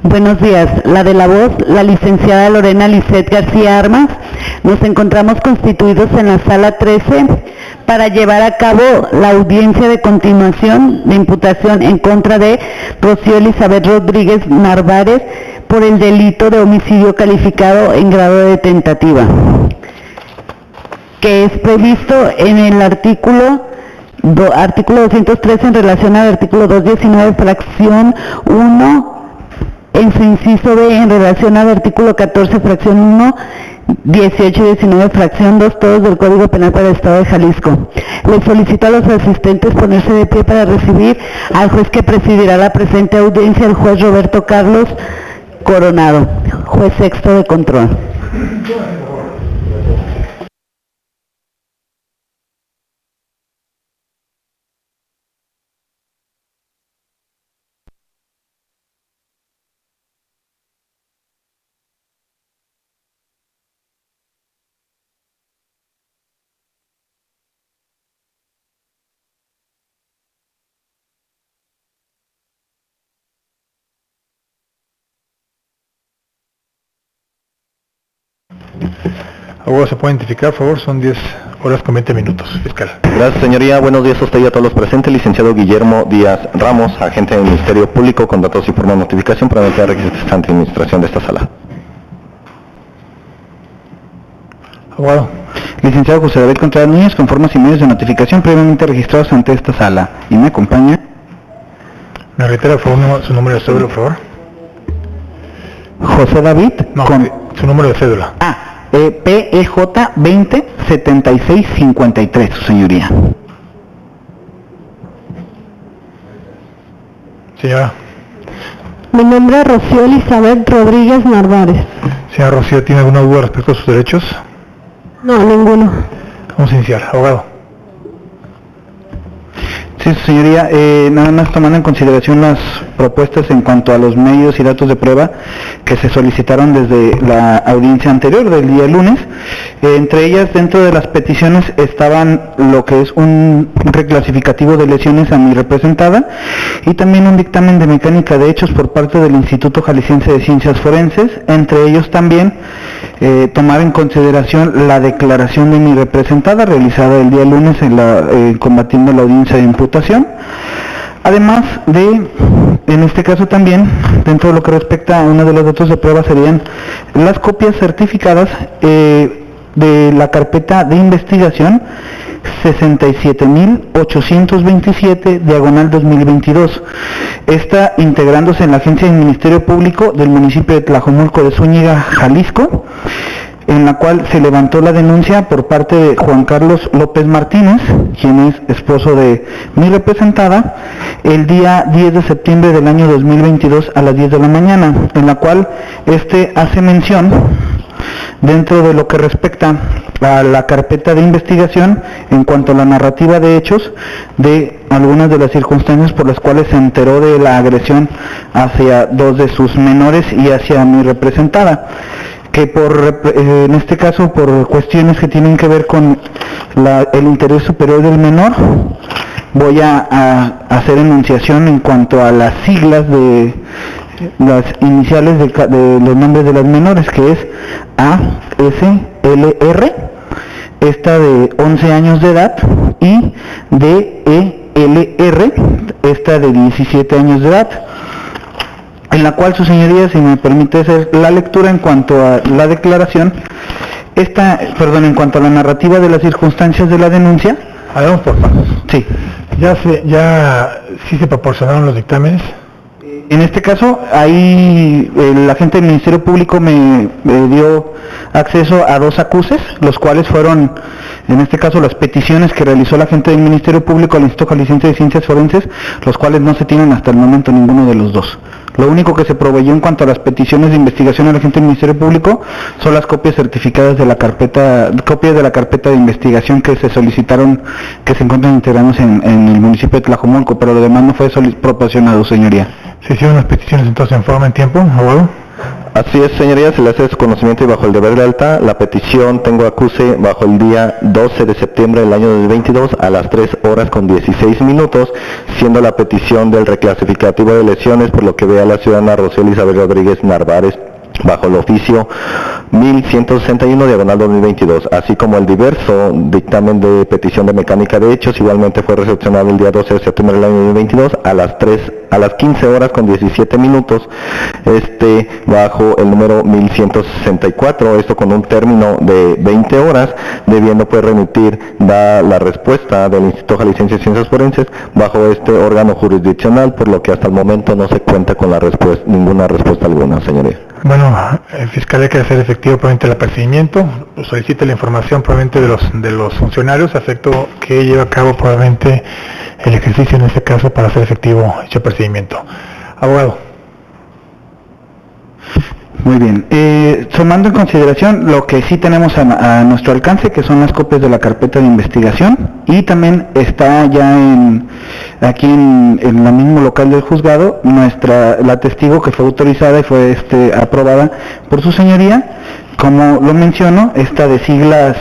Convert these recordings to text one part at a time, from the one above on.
Buenos días. La de la voz, la licenciada Lorena Lisset García Armas. Nos encontramos constituidos en la sala 13 para llevar a cabo la audiencia de continuación de imputación en contra de Rocío Elizabeth Rodríguez Narváez por el delito de homicidio calificado en grado de tentativa, que es previsto en el artículo 213 en relación al artículo 219 fracción 1 en su inciso B en relación al artículo 14 fracción 1, 18 y 19 fracción 2 todos del Código Penal para el Estado de Jalisco. Les solicito a los asistentes ponerse de pie para recibir al juez que presidirá la presente audiencia, el juez Roberto Carlos Coronado, juez sexto de control. Abogado, ¿se puede identificar, por favor? Son 10 horas con 20 minutos, fiscal. Gracias, señoría. Buenos días a usted y a todos los presentes. Licenciado Guillermo Díaz Ramos, agente del Ministerio Público, con datos y forma de notificación para meter requisitos ante administración de esta sala. Abogado. Licenciado José David Contreras Núñez, con formas y medios de notificación previamente registrados ante esta sala. Y me acompaña. ¿Me reitera, por favor, su número de cédula, por favor? José David. No, su número de cédula. PEJ 207653, su señoría. Señora. Mi nombre es Rocío Elizabeth Rodríguez Narváez. Señora Rocío, ¿tiene alguna duda respecto a sus derechos? No, ninguno. Vamos a iniciar. Abogado. Sí, señoría, nada más tomando en consideración las propuestas en cuanto a los medios y datos de prueba que se solicitaron desde la audiencia anterior del día lunes. Entre ellas, dentro de las peticiones estaban lo que es un reclasificativo de lesiones a mi representada y también un dictamen de mecánica de hechos por parte del Instituto Jalisciense de Ciencias Forenses. Entre ellos también tomar en consideración la declaración de mi representada realizada el día lunes combatiendo la audiencia de imputación. Además de, en este caso también, dentro de lo que respecta a uno de los datos de prueba serían las copias certificadas de la carpeta de investigación 67.827 diagonal 2022. Esta integrándose en la agencia del Ministerio Público del municipio de Tlajomulco de Zúñiga, Jalisco, en la cual se levantó la denuncia por parte de Juan Carlos López Martínez, quien es esposo de mi representada, el día 10 de septiembre del año 2022 a las 10 de la mañana, en la cual hace mención, dentro de lo que respecta a la carpeta de investigación, en cuanto a la narrativa de hechos, de algunas de las circunstancias por las cuales se enteró de la agresión hacia dos de sus menores y hacia mi representada, que en este caso por cuestiones que tienen que ver con el interés superior del menor, voy a hacer enunciación en cuanto a las siglas de las iniciales de los nombres de las menores, que es ASLR, esta de 11 años de edad, y DELR, esta de 17 años de edad, en la cual, su señoría, si me permite hacer la lectura en cuanto a la declaración, en cuanto a la narrativa de las circunstancias de la denuncia. Hagamos por pasos. Sí. ¿Sí se proporcionaron los dictámenes? En este caso, ahí el agente del Ministerio Público me dio acceso a dos acuses, los cuales fueron, en este caso, las peticiones que realizó la agente del Ministerio Público al Instituto Jalisciense de Ciencias Forenses, los cuales no se tienen hasta el momento ninguno de los dos. Lo único que se proveyó en cuanto a las peticiones de investigación al agente del Ministerio Público son las copias certificadas de copias de la carpeta de investigación que se solicitaron, que se encuentran integrados en el municipio de Tlajomulco, pero lo demás no fue proporcionado, señoría. ¿Se hicieron las peticiones entonces en forma, en tiempo, abogado? Así es, señoría, se le hace de su conocimiento y bajo el deber de alta, la petición tengo acuse bajo el día 12 de septiembre del año 2022 a las 3 horas con 16 minutos, siendo la petición del reclasificativo de lesiones por lo que vea la ciudadana Rocío Elizabeth Rodríguez Narváez bajo el oficio 1161 diagonal 2022, así como el diverso dictamen de petición de mecánica de hechos, igualmente fue recepcionado el día 12 de septiembre del año 2022 a las 15 horas con 17 minutos, bajo el número 1164, esto con un término de 20 horas, debiendo pues remitir la respuesta del Instituto Jalisciense de Ciencias Forenses bajo este órgano jurisdiccional, por lo que hasta el momento no se cuenta con la respuesta, ninguna respuesta alguna, señoría. Bueno, el fiscal hay que hacer efectivo probablemente el apercibimiento, solicite la información probablemente de los funcionarios a efecto que lleve a cabo probablemente el ejercicio en este caso para hacer efectivo dicho apercibimiento. Abogado. Muy bien. Tomando en consideración lo que sí tenemos a nuestro alcance, que son las copias de la carpeta de investigación, y también está ya aquí en el mismo local del juzgado la testigo que fue autorizada y fue aprobada por su señoría, como lo menciono, esta de siglas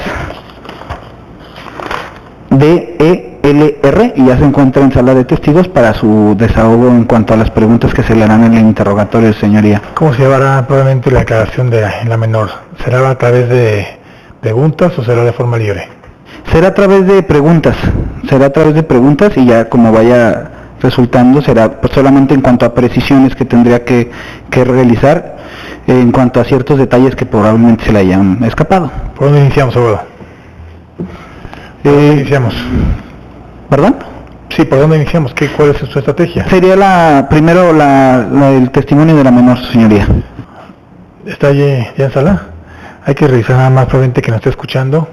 DELR, y ya se encuentra en sala de testigos para su desahogo en cuanto a las preguntas que se le harán en el interrogatorio, señoría. ¿Cómo se llevará probablemente la declaración de la menor? ¿Será a través de preguntas o será de forma libre? Será a través de preguntas, y ya como vaya resultando será pues solamente en cuanto a precisiones que tendría que realizar en cuanto a ciertos detalles que probablemente se le hayan escapado. ¿Por dónde iniciamos, abogado? ¿Por dónde iniciamos? ¿Perdón? Sí, ¿por dónde iniciamos? ¿Cuál es su estrategia? Sería primero el testimonio de la menor, señoría. ¿Está allí ya en sala? Hay que revisar nada más probablemente que nos esté escuchando.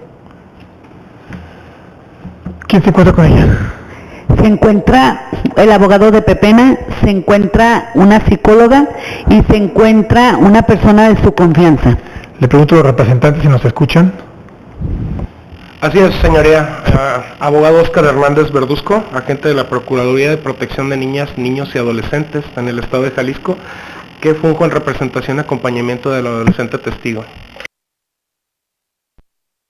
¿Quién se encuentra con ella? Se encuentra el abogado de Pepena, se encuentra una psicóloga y se encuentra una persona de su confianza. Le pregunto a los representantes si nos escuchan. Así es, señoría. Abogado Óscar Hernández Verduzco, agente de la Procuraduría de Protección de Niñas, Niños y Adolescentes en el Estado de Jalisco, que funjo en representación y acompañamiento del adolescente testigo.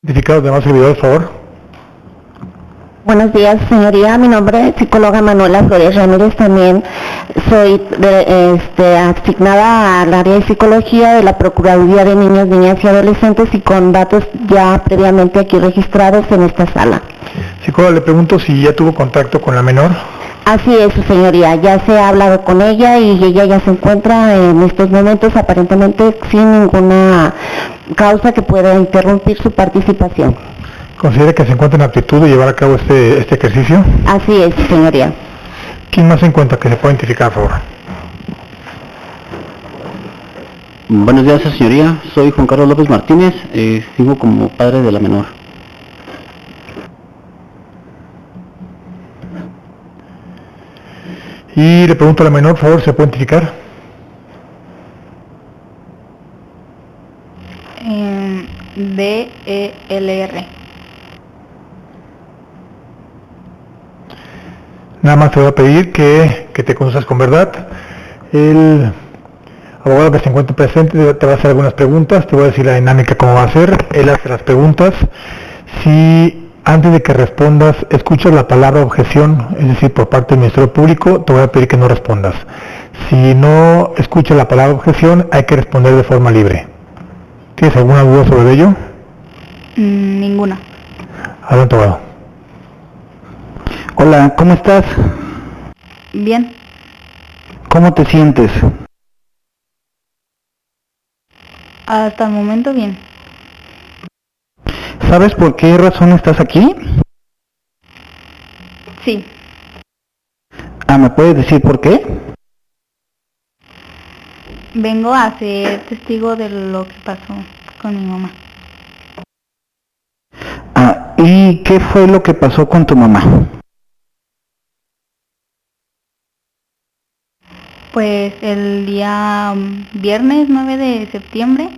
Identificado de más servidor, por favor. Buenos días, señoría. Mi nombre es psicóloga Manuela Flores Ramírez. También soy asignada al área de psicología de la Procuraduría de Niños, Niñas y Adolescentes y con datos ya previamente aquí registrados en esta sala. Psicóloga, le pregunto si ya tuvo contacto con la menor. Así es, su señoría. Ya se ha hablado con ella y ella ya se encuentra en estos momentos aparentemente sin ninguna causa que pueda interrumpir su participación. ¿Considera que se encuentra en aptitud de llevar a cabo este ejercicio? Así es, señoría. ¿Quién más se encuentra que se pueda identificar, por favor? Buenos días, señoría. Soy Juan Carlos López Martínez, sigo como padre de la menor. Y le pregunto a la menor, por favor, ¿se puede identificar? DELR. Nada más te voy a pedir que te conduzcas con verdad. El abogado que se encuentre presente te va a hacer algunas preguntas, te voy a decir la dinámica cómo va a ser. Él hace las preguntas. Si antes de que respondas escuchas la palabra objeción, es decir, por parte del Ministerio Público, te voy a pedir que no respondas. Si no escuchas la palabra objeción, hay que responder de forma libre. ¿Tienes alguna duda sobre ello? Ninguna. Adelante, abogado. Hola, ¿cómo estás? Bien. ¿Cómo te sientes? Hasta el momento bien. ¿Sabes por qué razón estás aquí? Sí. ¿Me puedes decir por qué? Vengo a ser testigo de lo que pasó con mi mamá. ¿Y qué fue lo que pasó con tu mamá? Pues el día viernes 9 de septiembre,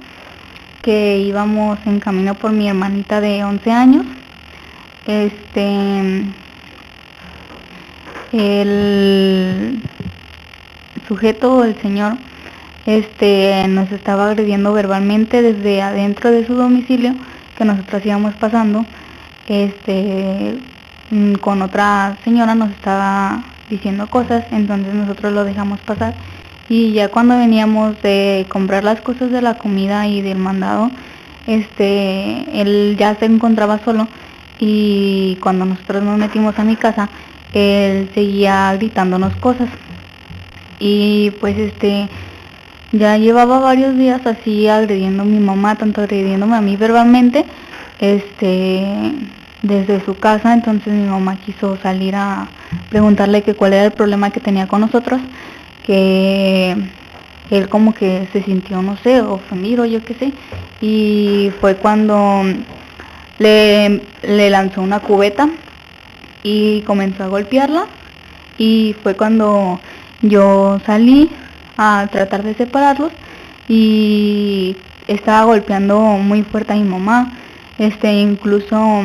que íbamos en camino por mi hermanita de 11 años, el sujeto, el señor, nos estaba agrediendo verbalmente desde adentro de su domicilio, que nosotros íbamos pasando. Con otra señora nos estaba diciendo cosas, entonces nosotros lo dejamos pasar, y ya cuando veníamos de comprar las cosas de la comida y del mandado, él ya se encontraba solo, y cuando nosotros nos metimos a mi casa, él seguía gritándonos cosas, y pues ya llevaba varios días así agrediendo a mi mamá, tanto agrediéndome a mí verbalmente, desde su casa. Entonces mi mamá quiso salir a preguntarle que cuál era el problema que tenía con nosotros, que él como que se sintió, no sé, ofendido, yo qué sé, y fue cuando le lanzó una cubeta y comenzó a golpearla, y fue cuando yo salí a tratar de separarlos, y estaba golpeando muy fuerte a mi mamá, incluso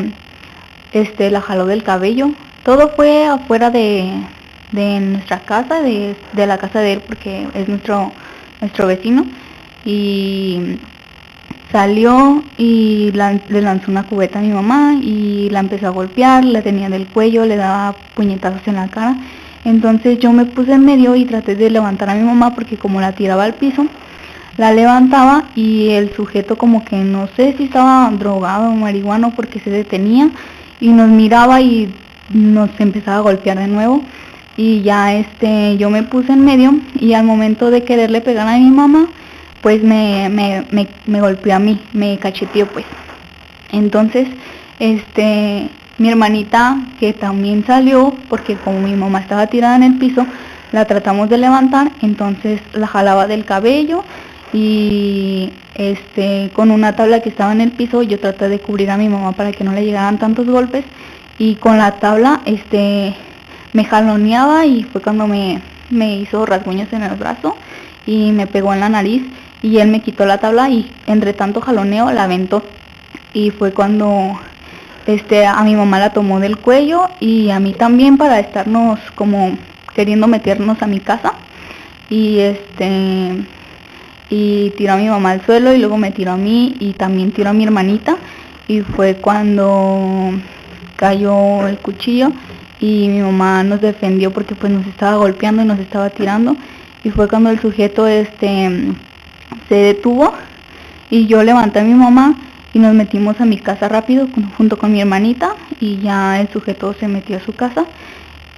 la jaló del cabello. Todo fue afuera de nuestra casa, de la casa de él, porque es nuestro vecino, y salió y le lanzó una cubeta a mi mamá y la empezó a golpear, la tenía del cuello, le daba puñetazos en la cara. Entonces yo me puse en medio y traté de levantar a mi mamá, porque como la tiraba al piso, la levantaba, y el sujeto como que no sé si estaba drogado o marihuano, porque se detenía y nos miraba y nos empezaba a golpear de nuevo, y ya yo me puse en medio, y al momento de quererle pegar a mi mamá, pues me golpeó a mí, me cacheteó pues. Entonces mi hermanita, que también salió, porque como mi mamá estaba tirada en el piso, la tratamos de levantar, entonces la jalaba del cabello, y con una tabla que estaba en el piso yo traté de cubrir a mi mamá para que no le llegaran tantos golpes, y con la tabla me jaloneaba, y fue cuando me hizo rasguños en el brazo y me pegó en la nariz, y él me quitó la tabla, y entre tanto jaloneo la aventó, y fue cuando a mi mamá la tomó del cuello y a mí también, para estarnos como queriendo meternos a mi casa, y y tiró a mi mamá al suelo, y luego me tiró a mí y también tiró a mi hermanita, y fue cuando cayó el cuchillo y mi mamá nos defendió, porque pues nos estaba golpeando y nos estaba tirando, y fue cuando el sujeto se detuvo, y yo levanté a mi mamá y nos metimos a mi casa rápido junto con mi hermanita, y ya el sujeto se metió a su casa,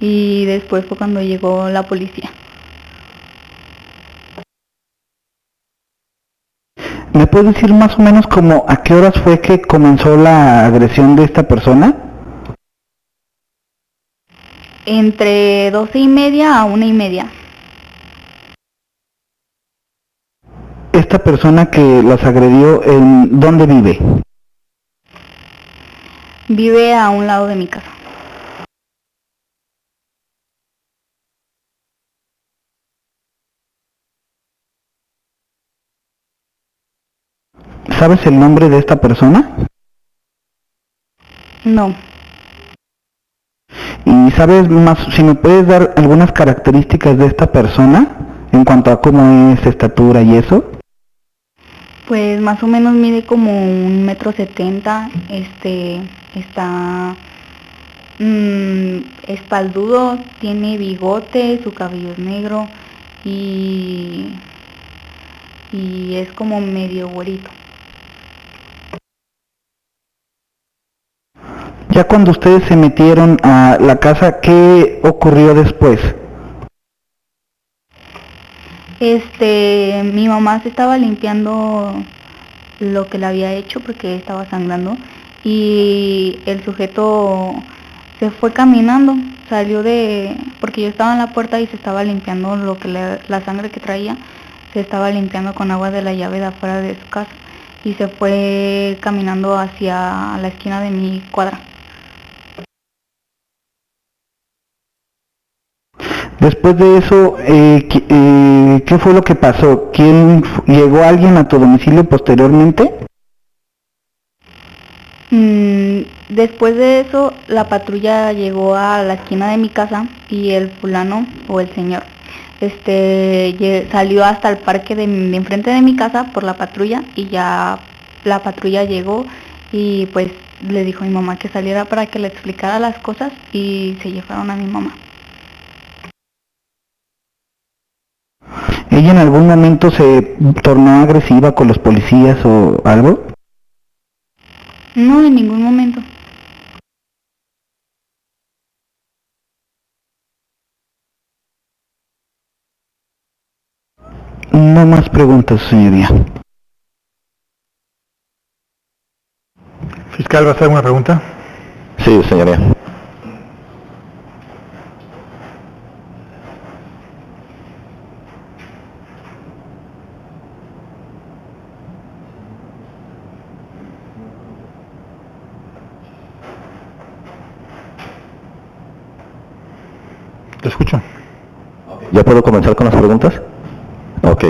y después fue cuando llegó la policía. ¿Me puedes decir más o menos como a qué horas fue que comenzó la agresión de esta persona? Entre 12:30 a 1:30. Esta persona que las agredió, ¿en dónde vive? Vive a un lado de mi casa. ¿Sabes el nombre de esta persona? No. ¿Y sabes más, si me puedes dar algunas características de esta persona en cuanto a cómo es, estatura y eso? Pues más o menos mide como 1,70 m, está espaldudo, tiene bigote, su cabello es negro, y es como medio güerito. Ya cuando ustedes se metieron a la casa, ¿qué ocurrió después? Mi mamá se estaba limpiando lo que le había hecho, porque estaba sangrando, y el sujeto se fue caminando, salió porque yo estaba en la puerta y se estaba limpiando la sangre que traía, se estaba limpiando con agua de la llave de afuera de su casa, y se fue caminando hacia la esquina de mi cuadra. Después de eso, ¿qué fue lo que pasó? ¿Llegó alguien a tu domicilio posteriormente? Después de eso, la patrulla llegó a la esquina de mi casa, y el fulano o el señor salió hasta el parque de enfrente de mi casa por la patrulla y ya la patrulla llegó y pues le dijo a mi mamá que saliera para que le explicara las cosas y se llevaron a mi mamá. ¿Ella en algún momento se tornó agresiva con los policías o algo? No, en ningún momento. No más preguntas, señoría. Fiscal, ¿va a hacer alguna pregunta? Sí, señoría. Te escucho. ¿Ya puedo comenzar con las preguntas? Ok.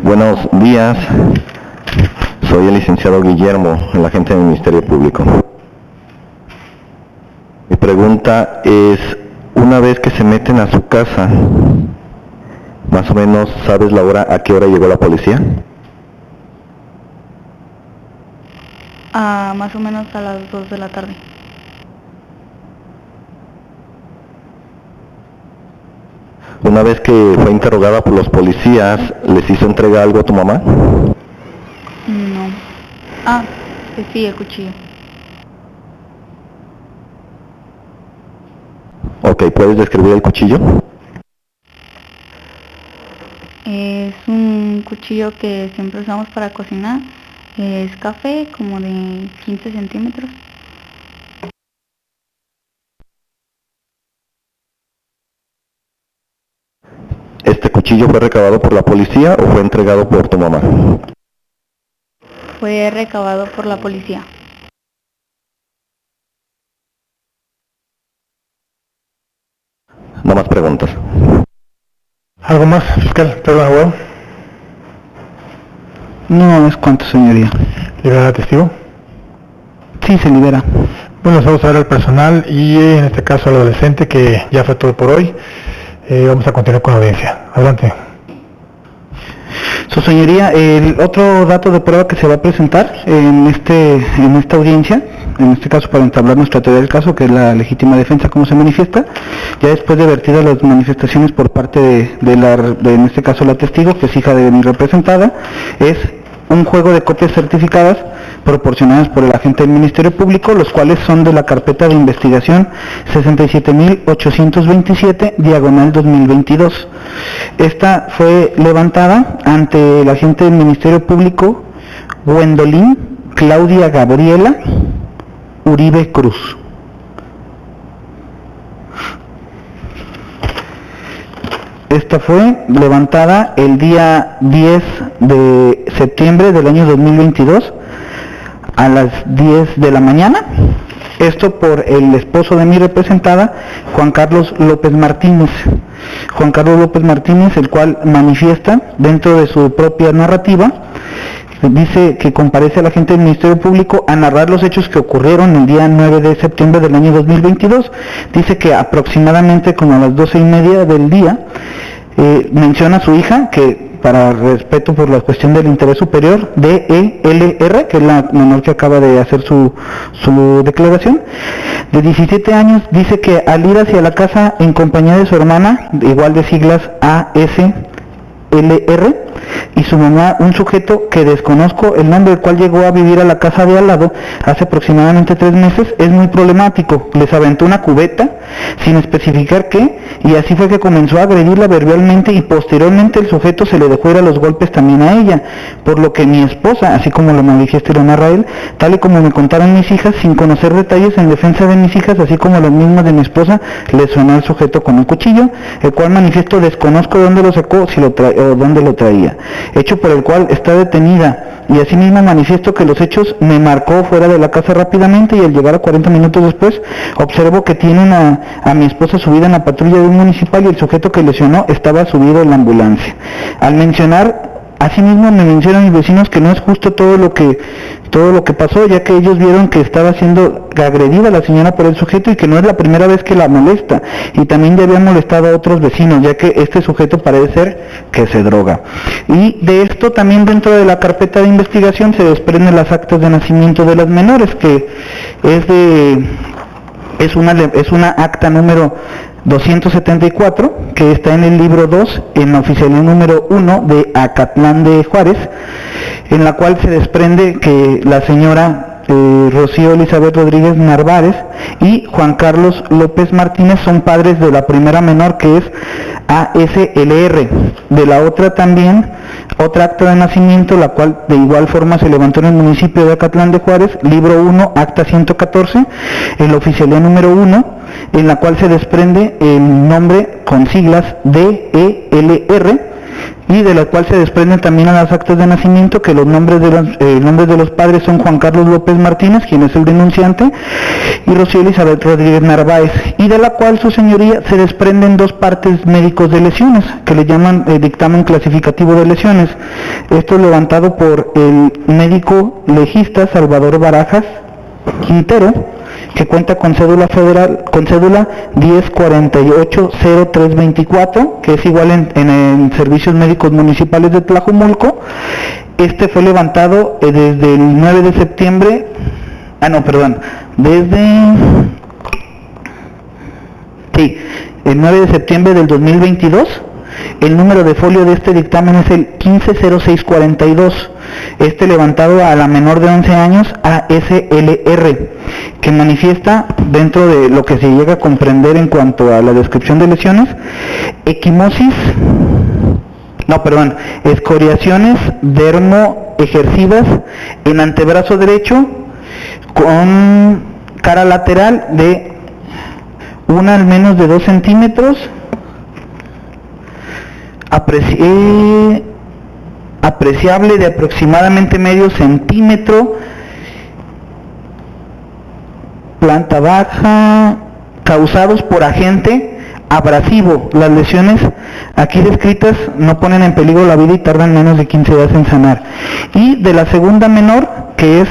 Buenos días. Soy el licenciado Guillermo, el agente del Ministerio Público. Mi pregunta es, una vez que se meten a su casa, más o menos, ¿sabes la hora, a qué hora llegó la policía? Más o menos a las 2 de la tarde. Una vez que fue interrogada por los policías, ¿les hizo entrega algo a tu mamá? No. Sí, el cuchillo. Ok, ¿puedes describir el cuchillo? Es un cuchillo que siempre usamos para cocinar. Es café, como de 15 centímetros. ¿Este cuchillo fue recabado por la policía o fue entregado por tu mamá? Fue recabado por la policía. No más preguntas. ¿Algo más, fiscal? Perdón, abogado. No es cuanto, señoría. ¿Libera al testigo? Sí, se libera. Bueno, vamos a ver al personal y en este caso al adolescente, que ya fue todo por hoy. Vamos a continuar con la audiencia. Adelante. Su señoría, el otro dato de prueba que se va a presentar en esta audiencia, en este caso para entablar nuestra teoría del caso, que es la legítima defensa como se manifiesta, ya después de vertidas las manifestaciones por parte de en este caso la testigo, que es hija de mi representada, es un juego de copias certificadas proporcionadas por el agente del Ministerio Público, los cuales son de la carpeta de investigación 67.827, diagonal 2022. Esta fue levantada ante el agente del Ministerio Público, Gwendolyn Claudia Gabriela Uribe Cruz. Esta fue levantada el día 10 de septiembre del año 2022 a las 10 de la mañana. Esto por el esposo de mi representada, Juan Carlos López Martínez. Juan Carlos López Martínez, el cual manifiesta dentro de su propia narrativa, dice que comparece a la agente del Ministerio Público a narrar los hechos que ocurrieron el día 9 de septiembre del año 2022. Dice que aproximadamente como a las 12:30 del día, menciona a su hija, que para respeto por la cuestión del interés superior, DELR, que es la menor que acaba de hacer su declaración, de 17 años, dice que al ir hacia la casa en compañía de su hermana, igual de siglas ASLR, y su mamá, un sujeto que desconozco el nombre, el cual llegó a vivir a la casa de al lado hace aproximadamente 3 meses, es muy problemático. Les aventó una cubeta sin especificar qué, y así fue que comenzó a agredirla verbalmente, y posteriormente el sujeto se le dejó ir a los golpes también a ella, por lo que mi esposa, así como lo manifiesta y lo narra él, tal y como me contaron mis hijas, sin conocer detalles en defensa de mis hijas, así como los mismos de mi esposa, le sonó al sujeto con un cuchillo, el cual manifiesto desconozco de dónde lo sacó, si lo o dónde lo traía, hecho por el cual está detenida, y asimismo manifiesto que los hechos me marcó fuera de la casa rápidamente, y al llegar a 40 minutos después observo que tienen a mi esposa subida en la patrulla de un municipal, y el sujeto que lesionó estaba subido en la ambulancia. Al mencionar Asimismo me mencionan mis vecinos que no es justo todo lo que pasó, ya que ellos vieron que estaba siendo agredida la señora por el sujeto y que no es la primera vez que la molesta, y también ya había molestado a otros vecinos, ya que este sujeto parece ser que se droga. Y de esto también dentro de la carpeta de investigación se desprenden las actas de nacimiento de las menores, que es una acta número 274, que está en el libro 2, en la oficialía número 1 de Acatlán de Juárez, en la cual se desprende que la señora Rocío Elizabeth Rodríguez Narváez y Juan Carlos López Martínez son padres de la primera menor, que es ASLR. De la otra también, otra acta de nacimiento, la cual de igual forma se levantó en el municipio de Acatlán de Juárez, libro 1, acta 114, en la oficialía número 1, en la cual se desprende el nombre con siglas DELR, y de la cual se desprenden también a las actas de nacimiento que los nombres de los padres son Juan Carlos López Martínez, quien es el denunciante, y Rocío Elizabeth Rodríguez Narváez, y de la cual su señoría se desprenden dos partes médicos de lesiones, que le llaman dictamen clasificativo de lesiones. Esto es levantado por el médico legista Salvador Barajas Quintero, que cuenta con cédula federal, con cédula 10480324, que es igual en servicios médicos municipales de Tlajumulco. Este fue levantado desde el 9 de septiembre, el 9 de septiembre del 2022. El número de folio de este dictamen es el 150642, levantado a la menor de 11 años, ASLR, que manifiesta, dentro de lo que se llega a comprender en cuanto a la descripción de lesiones, escoriaciones dermoejercidas en antebrazo derecho con cara lateral de una al menos de 2 centímetros, apreciable de aproximadamente medio centímetro, planta baja, causados por agente abrasivo. Las lesiones aquí descritas no ponen en peligro la vida y tardan menos de 15 días en sanar. Y de la segunda menor, que es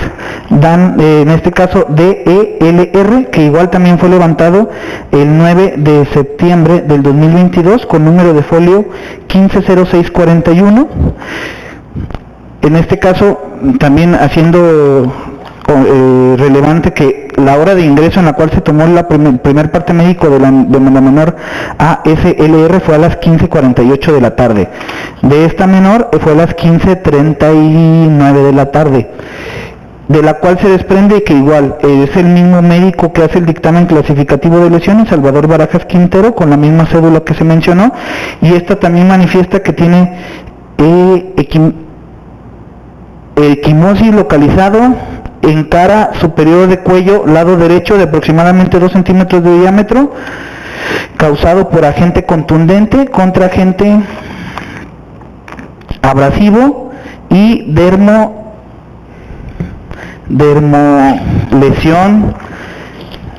en este caso DELR, que igual también fue levantado el 9 de septiembre del 2022 con número de folio 150641. En este caso también haciendo relevante que la hora de ingreso en la cual se tomó la primer parte médico de la menor ASLR fue a las 15:48 de la tarde. De esta menor fue a las 15:39 de la tarde, de la cual se desprende que igual es el mismo médico que hace el dictamen clasificativo de lesiones, Salvador Barajas Quintero, con la misma cédula que se mencionó, y esta también manifiesta que tiene equimosis localizado en cara superior de cuello, lado derecho, de aproximadamente 2 centímetros de diámetro, causado por agente contundente contra agente abrasivo, y dermolesión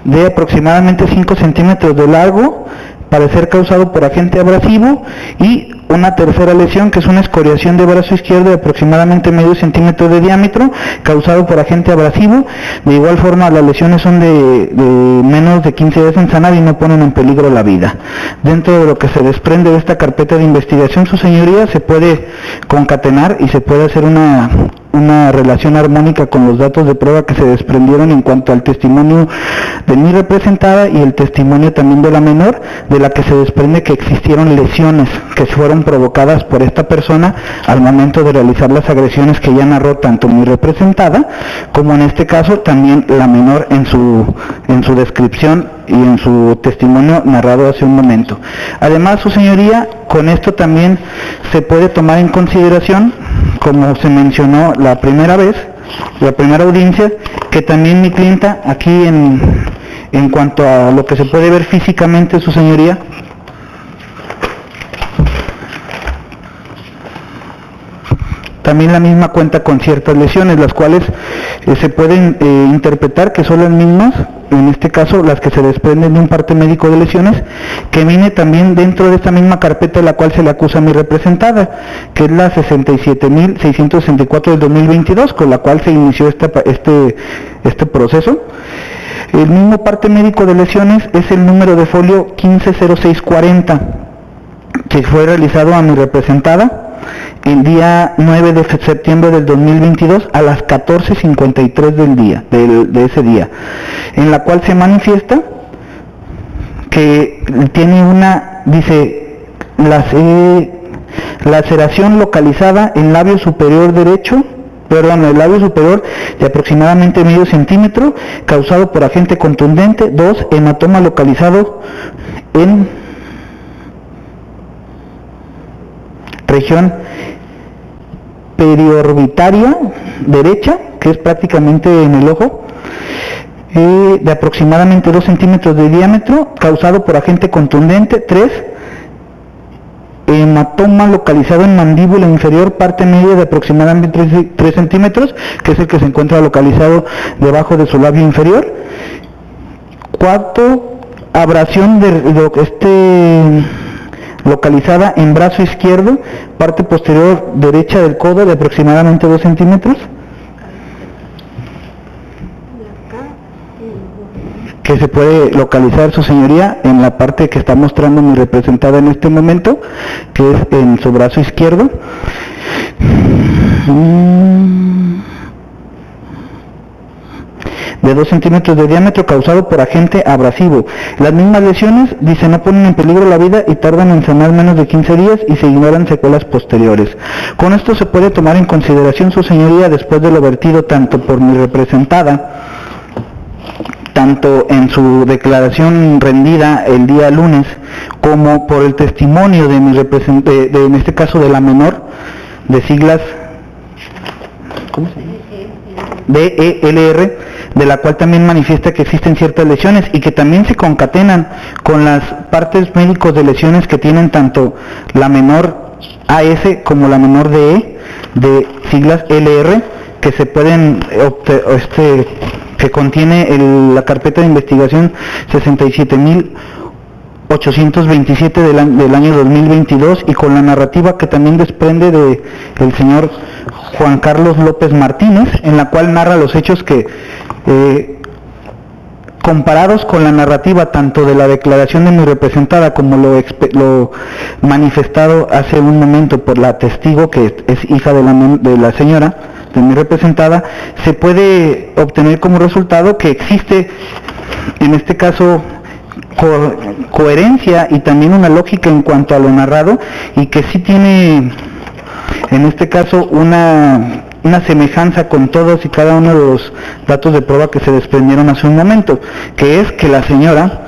de aproximadamente 5 centímetros de largo, para ser causado por agente abrasivo, y una tercera lesión que es una escoriación de brazo izquierdo de aproximadamente medio centímetro de diámetro, causado por agente abrasivo. De igual forma las lesiones son de menos de 15 días en sanar y no ponen en peligro la vida. Dentro de lo que se desprende de esta carpeta de investigación, su señoría, se puede concatenar y se puede hacer una relación armónica con los datos de prueba que se desprendieron en cuanto al testimonio de mi representada y el testimonio también de la menor, de la que se desprende que existieron lesiones que fueron provocadas por esta persona al momento de realizar las agresiones que ya narró tanto mi representada como en este caso también la menor en su descripción y en su testimonio narrado hace un momento. Además, su señoría, con esto también se puede tomar en consideración, como se mencionó la primera vez, la primera audiencia, que también mi clienta aquí en cuanto a lo que se puede ver físicamente, su señoría, también la misma cuenta con ciertas lesiones, las cuales se pueden interpretar que son las mismas en este caso las que se desprenden de un parte médico de lesiones, que viene también dentro de esta misma carpeta de la cual se le acusa a mi representada, que es la 67.664 del 2022, con la cual se inició este proceso. El mismo parte médico de lesiones es el número de folio 150640, que fue realizado a mi representada el día 9 de septiembre del 2022 a las 14:53 de ese día, en la cual se manifiesta que tiene laceración localizada en labio superior derecho, el labio superior de aproximadamente medio centímetro, causado por agente contundente. 2, hematoma localizado en región periorbitaria derecha, que es prácticamente en el ojo, de aproximadamente 2 centímetros de diámetro, causado por agente contundente. 3, hematoma localizado en mandíbula inferior, parte media de aproximadamente 3 centímetros, que es el que se encuentra localizado debajo de su labio inferior. 4, abrasión localizada en brazo izquierdo, parte posterior derecha del codo, de aproximadamente 2 centímetros, que se puede localizar, su señoría, en la parte que está mostrando mi representada en este momento, que es en su brazo izquierdo. De 2 centímetros de diámetro, causado por agente abrasivo. Las mismas lesiones, dice, no ponen en peligro la vida y tardan en sanar menos de 15 días y se ignoran secuelas posteriores. Con esto se puede tomar en consideración, su señoría, después de lo vertido tanto por mi representada, tanto en su declaración rendida el día lunes, como por el testimonio de mi representante, en este caso de la menor, de siglas, ¿cómo se llama? DELR, de la cual también manifiesta que existen ciertas lesiones y que también se concatenan con las partes médicos de lesiones que tienen tanto la menor AS como la menor DE, de siglas LR, que se pueden que contiene la carpeta de investigación 67.827 del año 2022, y con la narrativa que también desprende del señor Juan Carlos López Martínez, en la cual narra los hechos que, comparados con la narrativa tanto de la declaración de mi representada como lo manifestado hace un momento por la testigo, que es hija de la señora, de mi representada, se puede obtener como resultado que existe, en este caso, coherencia y también una lógica en cuanto a lo narrado, y que sí tiene, en este caso, una semejanza con todos y cada uno de los datos de prueba que se desprendieron hace un momento, que es que la señora,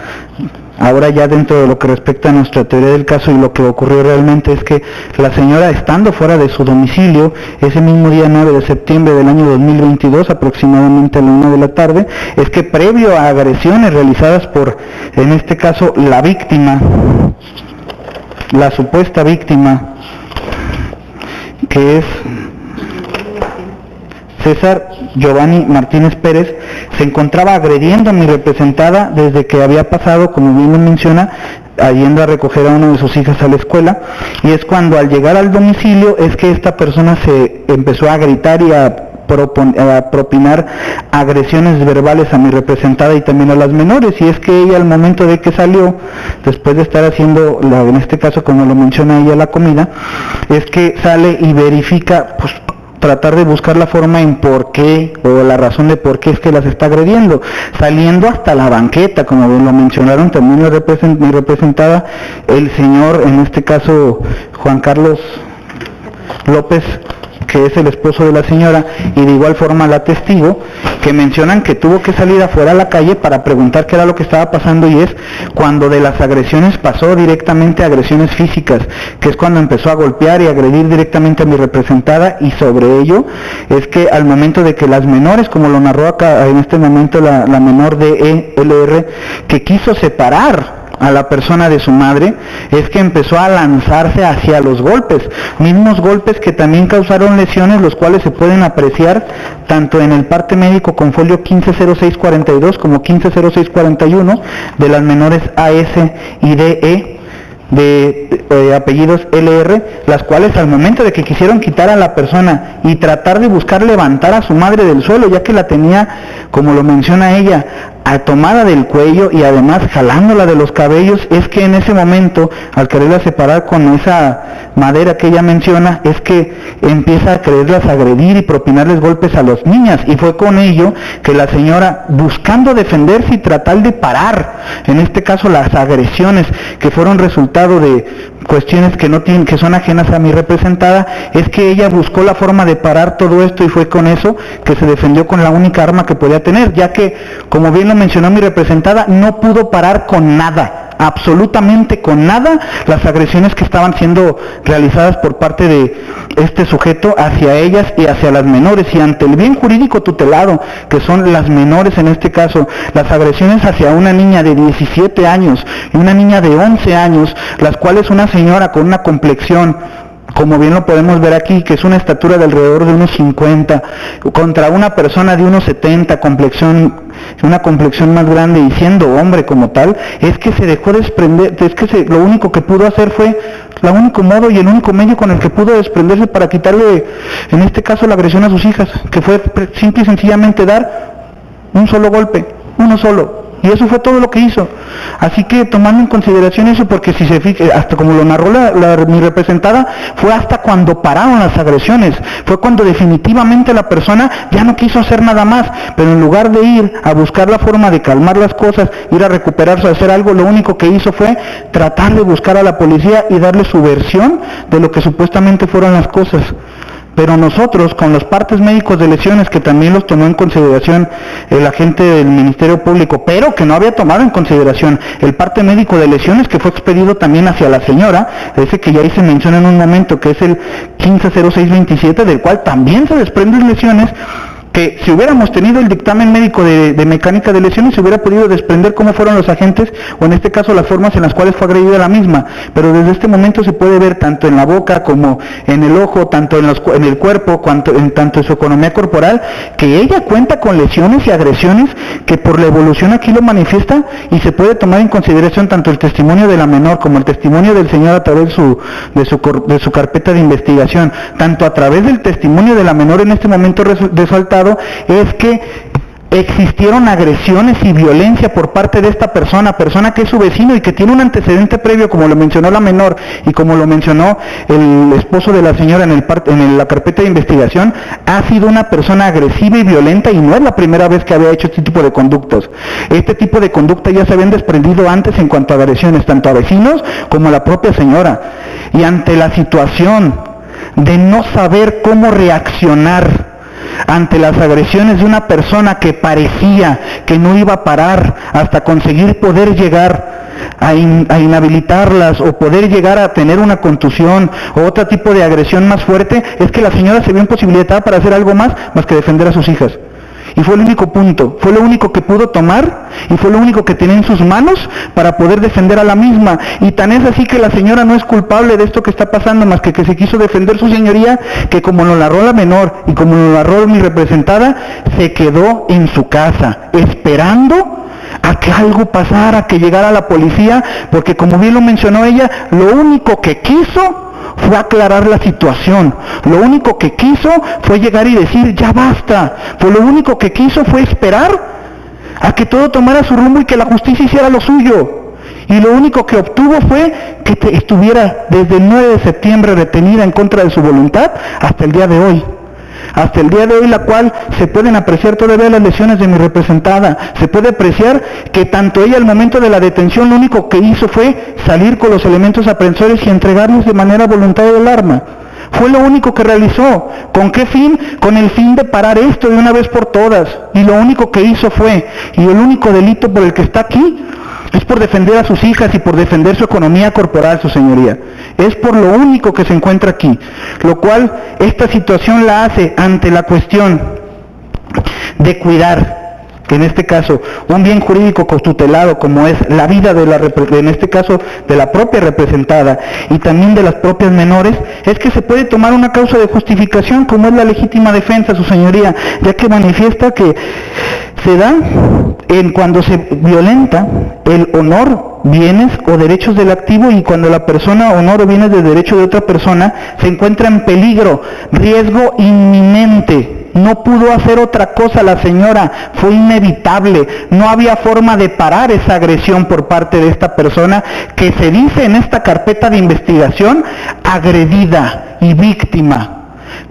ahora ya dentro de lo que respecta a nuestra teoría del caso, y lo que ocurrió realmente es que la señora, estando fuera de su domicilio ese mismo día 9 de septiembre del año 2022, aproximadamente a la 1 de la tarde, es que previo a agresiones realizadas por, en este caso, la víctima, la supuesta víctima, que es César Giovanni Martínez Pérez, se encontraba agrediendo a mi representada desde que había pasado, como bien lo menciona, yendo a recoger a una de sus hijas a la escuela, y es cuando al llegar al domicilio es que esta persona se empezó a gritar y a propinar agresiones verbales a mi representada y también a las menores, y es que ella, al momento de que salió, después de estar haciendo, en este caso como lo menciona ella, la comida, es que sale y verifica, pues, tratar de buscar la forma en por qué, o la razón de por qué es que las está agrediendo, saliendo hasta la banqueta, como lo mencionaron también mi representada, el señor, en este caso Juan Carlos López, que es el esposo de la señora, y de igual forma la testigo, que mencionan que tuvo que salir afuera a la calle para preguntar qué era lo que estaba pasando, y es cuando de las agresiones pasó directamente a agresiones físicas, que es cuando empezó a golpear y agredir directamente a mi representada, y sobre ello es que al momento de que las menores, como lo narró acá en este momento la menor de ELR, que quiso separar a la persona de su madre es que empezó a lanzarse hacia los golpes, mismos golpes que también causaron lesiones, los cuales se pueden apreciar tanto en el parte médico con folio 150642 como 150641 de las menores AS y DE de apellidos LR, las cuales al momento de que quisieron quitar a la persona y tratar de buscar levantar a su madre del suelo, ya que la tenía, como lo menciona ella, tomada del cuello y además jalándola de los cabellos, es que en ese momento, al quererla separar con esa madera que ella menciona, es que empieza a quererlas agredir y propinarles golpes a las niñas, y fue con ello que la señora, buscando defenderse y tratar de parar, en este caso las agresiones que fueron resultado de cuestiones que no tienen, que son ajenas a mi representada, es que ella buscó la forma de parar todo esto, y fue con eso que se defendió con la única arma que podía tener, ya que, como bien lo mencionó mi representada, no pudo parar con nada, absolutamente con nada, las agresiones que estaban siendo realizadas por parte de este sujeto hacia ellas y hacia las menores, y ante el bien jurídico tutelado, que son las menores en este caso, las agresiones hacia una niña de 17 años y una niña de 11 años, las cuales una señora con una complexión, como bien lo podemos ver aquí, que es una estatura de alrededor de unos 50, contra una persona de unos 70, una complexión más grande y siendo hombre como tal, es que se dejó desprender, es que lo único que pudo hacer fue, el único modo y el único medio con el que pudo desprenderse para quitarle, en este caso, la agresión a sus hijas, que fue simple y sencillamente dar un solo golpe, uno solo. Y eso fue todo lo que hizo. Así que tomando en consideración eso, porque si se fija, hasta como lo narró mi representada, fue hasta cuando pararon las agresiones, fue cuando definitivamente la persona ya no quiso hacer nada más, pero en lugar de ir a buscar la forma de calmar las cosas, ir a recuperarse, a hacer algo, lo único que hizo fue tratar de buscar a la policía y darle su versión de lo que supuestamente fueron las cosas. Pero nosotros, con los partes médicos de lesiones, que también los tomó en consideración el agente del Ministerio Público, pero que no había tomado en consideración el parte médico de lesiones que fue expedido también hacia la señora, ese que ya ahí se menciona en un momento, que es el 150627, del cual también se desprenden lesiones, que si hubiéramos tenido el dictamen médico de mecánica de lesiones, se hubiera podido desprender cómo fueron los agentes, o en este caso las formas en las cuales fue agredida la misma, pero desde este momento se puede ver tanto en la boca como en el ojo, tanto en el cuerpo, tanto en su economía corporal, que ella cuenta con lesiones y agresiones que por la evolución aquí lo manifiesta, y se puede tomar en consideración tanto el testimonio de la menor como el testimonio del señor a través de su carpeta de investigación, tanto a través del testimonio de la menor en este momento resaltado, es que existieron agresiones y violencia por parte de esta persona que es su vecino y que tiene un antecedente previo, como lo mencionó la menor y como lo mencionó el esposo de la señora en la carpeta de investigación. Ha sido una persona agresiva y violenta, y no es la primera vez que había hecho este tipo de conductas. Este tipo de conducta ya se habían desprendido antes en cuanto a agresiones, tanto a vecinos como a la propia señora. Y ante la situación de no saber cómo reaccionar ante las agresiones de una persona que parecía que no iba a parar hasta conseguir poder llegar a inhabilitarlas o poder llegar a tener una contusión o otro tipo de agresión más fuerte, es que la señora se vio imposibilitada para hacer algo más que defender a sus hijas. Y fue el único punto, fue lo único que pudo tomar y fue lo único que tenía en sus manos para poder defender a la misma. Y tan es así que la señora no es culpable de esto que está pasando, más que se quiso defender su señoría, que como lo narró la menor y como lo narró mi representada, se quedó en su casa esperando a que algo pasara, que llegara la policía, porque como bien lo mencionó ella, lo único que quiso fue aclarar la situación, lo único que quiso fue llegar y decir ya basta, pues lo único que quiso fue esperar a que todo tomara su rumbo y que la justicia hiciera lo suyo, y lo único que obtuvo fue que estuviera desde el 9 de septiembre retenida en contra de su voluntad hasta el día de hoy, la cual se pueden apreciar todavía las lesiones de mi representada. Se puede apreciar que tanto ella al momento de la detención lo único que hizo fue salir con los elementos aprensores y entregarles de manera voluntaria el arma. Fue lo único que realizó. ¿Con qué fin? Con el fin de parar esto de una vez por todas. Y lo único que hizo fue, y el único delito por el que está aquí, es por defender a sus hijas y por defender su economía corporal, su señoría. Es por lo único que se encuentra aquí. Lo cual, esta situación la hace ante la cuestión de cuidar en este caso, un bien jurídico cotutelado como es la vida de en este caso, de la propia representada y también de las propias menores, es que se puede tomar una causa de justificación como es la legítima defensa, su señoría, ya que manifiesta que se da cuando se violenta el honor, bienes o derechos del activo y cuando la persona, honor o bienes de derecho de otra persona se encuentra en peligro, riesgo inminente. No pudo hacer otra cosa la señora, fue inevitable, no había forma de parar esa agresión por parte de esta persona que se dice en esta carpeta de investigación agredida y víctima,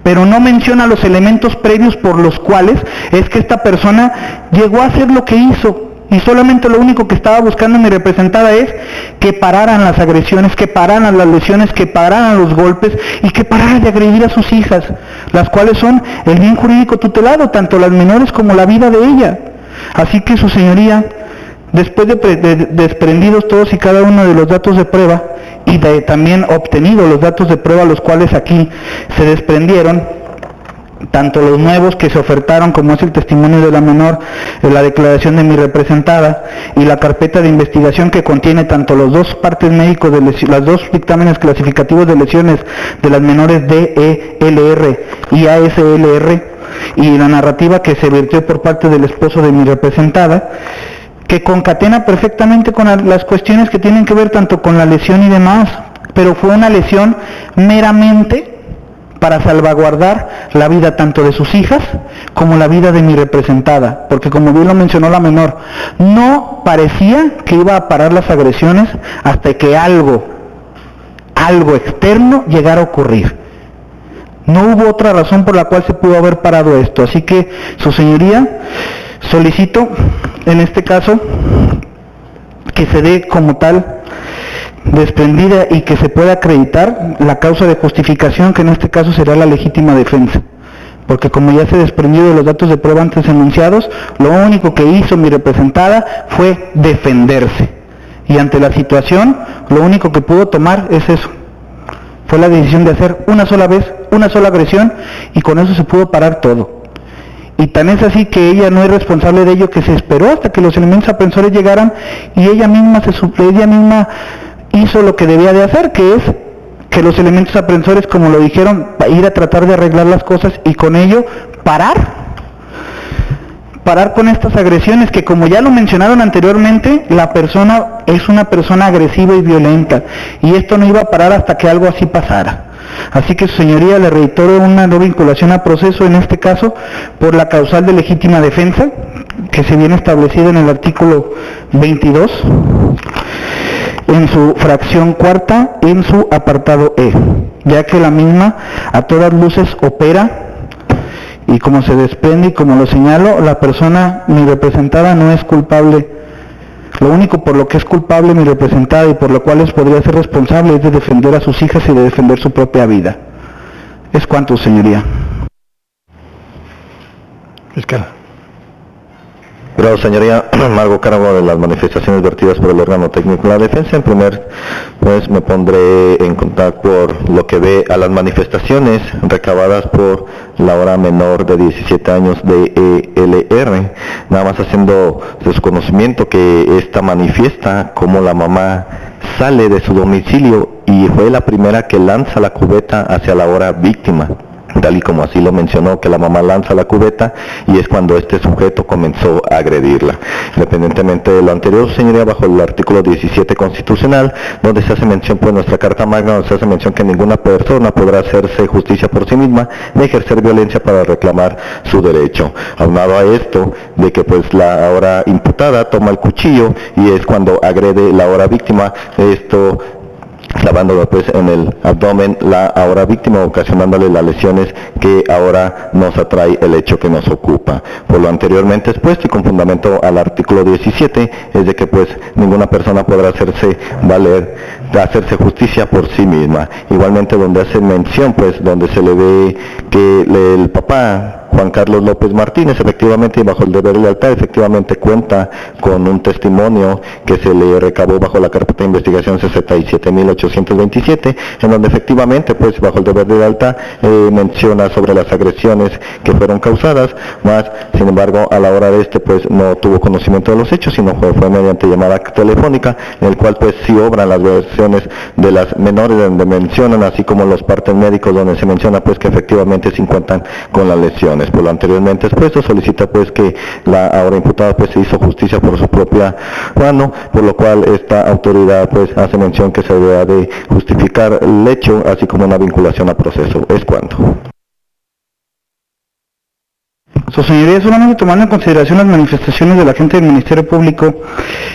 pero no menciona los elementos previos por los cuales es que esta persona llegó a hacer lo que hizo. Y solamente lo único que estaba buscando mi representada es que pararan las agresiones, que pararan las lesiones, que pararan los golpes y que pararan de agredir a sus hijas, las cuales son el bien jurídico tutelado, tanto las menores como la vida de ella. Así que su señoría, después de desprendidos todos y cada uno de los datos de prueba y de también obtenido los datos de prueba los cuales aquí se desprendieron, tanto los nuevos que se ofertaron como es el testimonio de la menor, la declaración de mi representada y la carpeta de investigación que contiene tanto los dos partes médicos de las dos dictámenes clasificativos de lesiones de las menores DELR y ASLR y la narrativa que se vertió por parte del esposo de mi representada, que concatena perfectamente con las cuestiones que tienen que ver tanto con la lesión y demás, pero fue una lesión meramente para salvaguardar la vida tanto de sus hijas como la vida de mi representada, porque como bien lo mencionó la menor, no parecía que iba a parar las agresiones hasta que algo externo llegara a ocurrir. No hubo otra razón por la cual se pudo haber parado esto, así que su señoría, solicito en este caso que se dé como tal desprendida y que se pueda acreditar la causa de justificación, que en este caso será la legítima defensa, porque como ya se desprendió de los datos de prueba antes enunciados, lo único que hizo mi representada fue defenderse, y ante la situación lo único que pudo tomar es eso, fue la decisión de hacer una sola vez, una sola agresión, y con eso se pudo parar todo. Y tan es así que ella no es responsable de ello, que se esperó hasta que los elementos aprensores llegaran y ella misma hizo lo que debía de hacer, que es que los elementos aprensores, como lo dijeron, ir a tratar de arreglar las cosas y con ello parar con estas agresiones que, como ya lo mencionaron anteriormente, la persona es una persona agresiva y violenta y esto no iba a parar hasta que algo así pasara. Así que su señoría le reitero una no vinculación a proceso, en este caso por la causal de legítima defensa que se viene establecida en el artículo 22 en su fracción cuarta en su apartado E, ya que la misma a todas luces opera y como se desprende y como lo señalo, la persona, mi representada, no es culpable. Lo único por lo que es culpable mi representada y por lo cual podría ser responsable es de defender a sus hijas y de defender su propia vida. Es cuanto, señoría. Fiscal. Gracias, señoría. Me hago cargo de las manifestaciones vertidas por el órgano técnico de la defensa. En primer, pues me pondré en contacto por lo que ve a las manifestaciones recabadas por la hora menor de 17 años de ELR, nada más haciendo desconocimiento que esta manifiesta como la mamá sale de su domicilio y fue la primera que lanza la cubeta hacia la hora víctima, tal y como así lo mencionó, que la mamá lanza la cubeta y es cuando este sujeto comenzó a agredirla. Independientemente de lo anterior, señoría, bajo el artículo 17 constitucional, donde se hace mención, pues nuestra Carta Magna, donde se hace mención que ninguna persona podrá hacerse justicia por sí misma ni ejercer violencia para reclamar su derecho. Aunado a esto, de que pues la ahora imputada toma el cuchillo y es cuando agrede la ahora víctima, esto clavándolo pues en el abdomen la ahora víctima, ocasionándole las lesiones que ahora nos atrae el hecho que nos ocupa. Por lo anteriormente expuesto y con fundamento al artículo 17, es de que pues ninguna persona podrá hacerse justicia por sí misma. Igualmente donde hace mención, pues donde se le ve que el papá Juan Carlos López Martínez, efectivamente, y bajo el deber de lealtad, efectivamente cuenta con un testimonio que se le recabó bajo la carpeta de investigación 67.827, en donde efectivamente, pues bajo el deber de lealtad, menciona sobre las agresiones que fueron causadas, más, sin embargo, a la hora de pues no tuvo conocimiento de los hechos, sino fue mediante llamada telefónica, en el cual pues sí obran las versiones de las menores donde mencionan, así como los partes médicos donde se menciona pues que efectivamente se encuentran con las lesiones. Por lo anteriormente expuesto, solicita pues que la ahora imputada pues se hizo justicia por su propia mano, por lo cual esta autoridad pues hace mención que se debe de justificar el hecho, así como una vinculación a proceso. Es cuanto. Su señoría, solamente tomando en consideración las manifestaciones de la gente del Ministerio Público,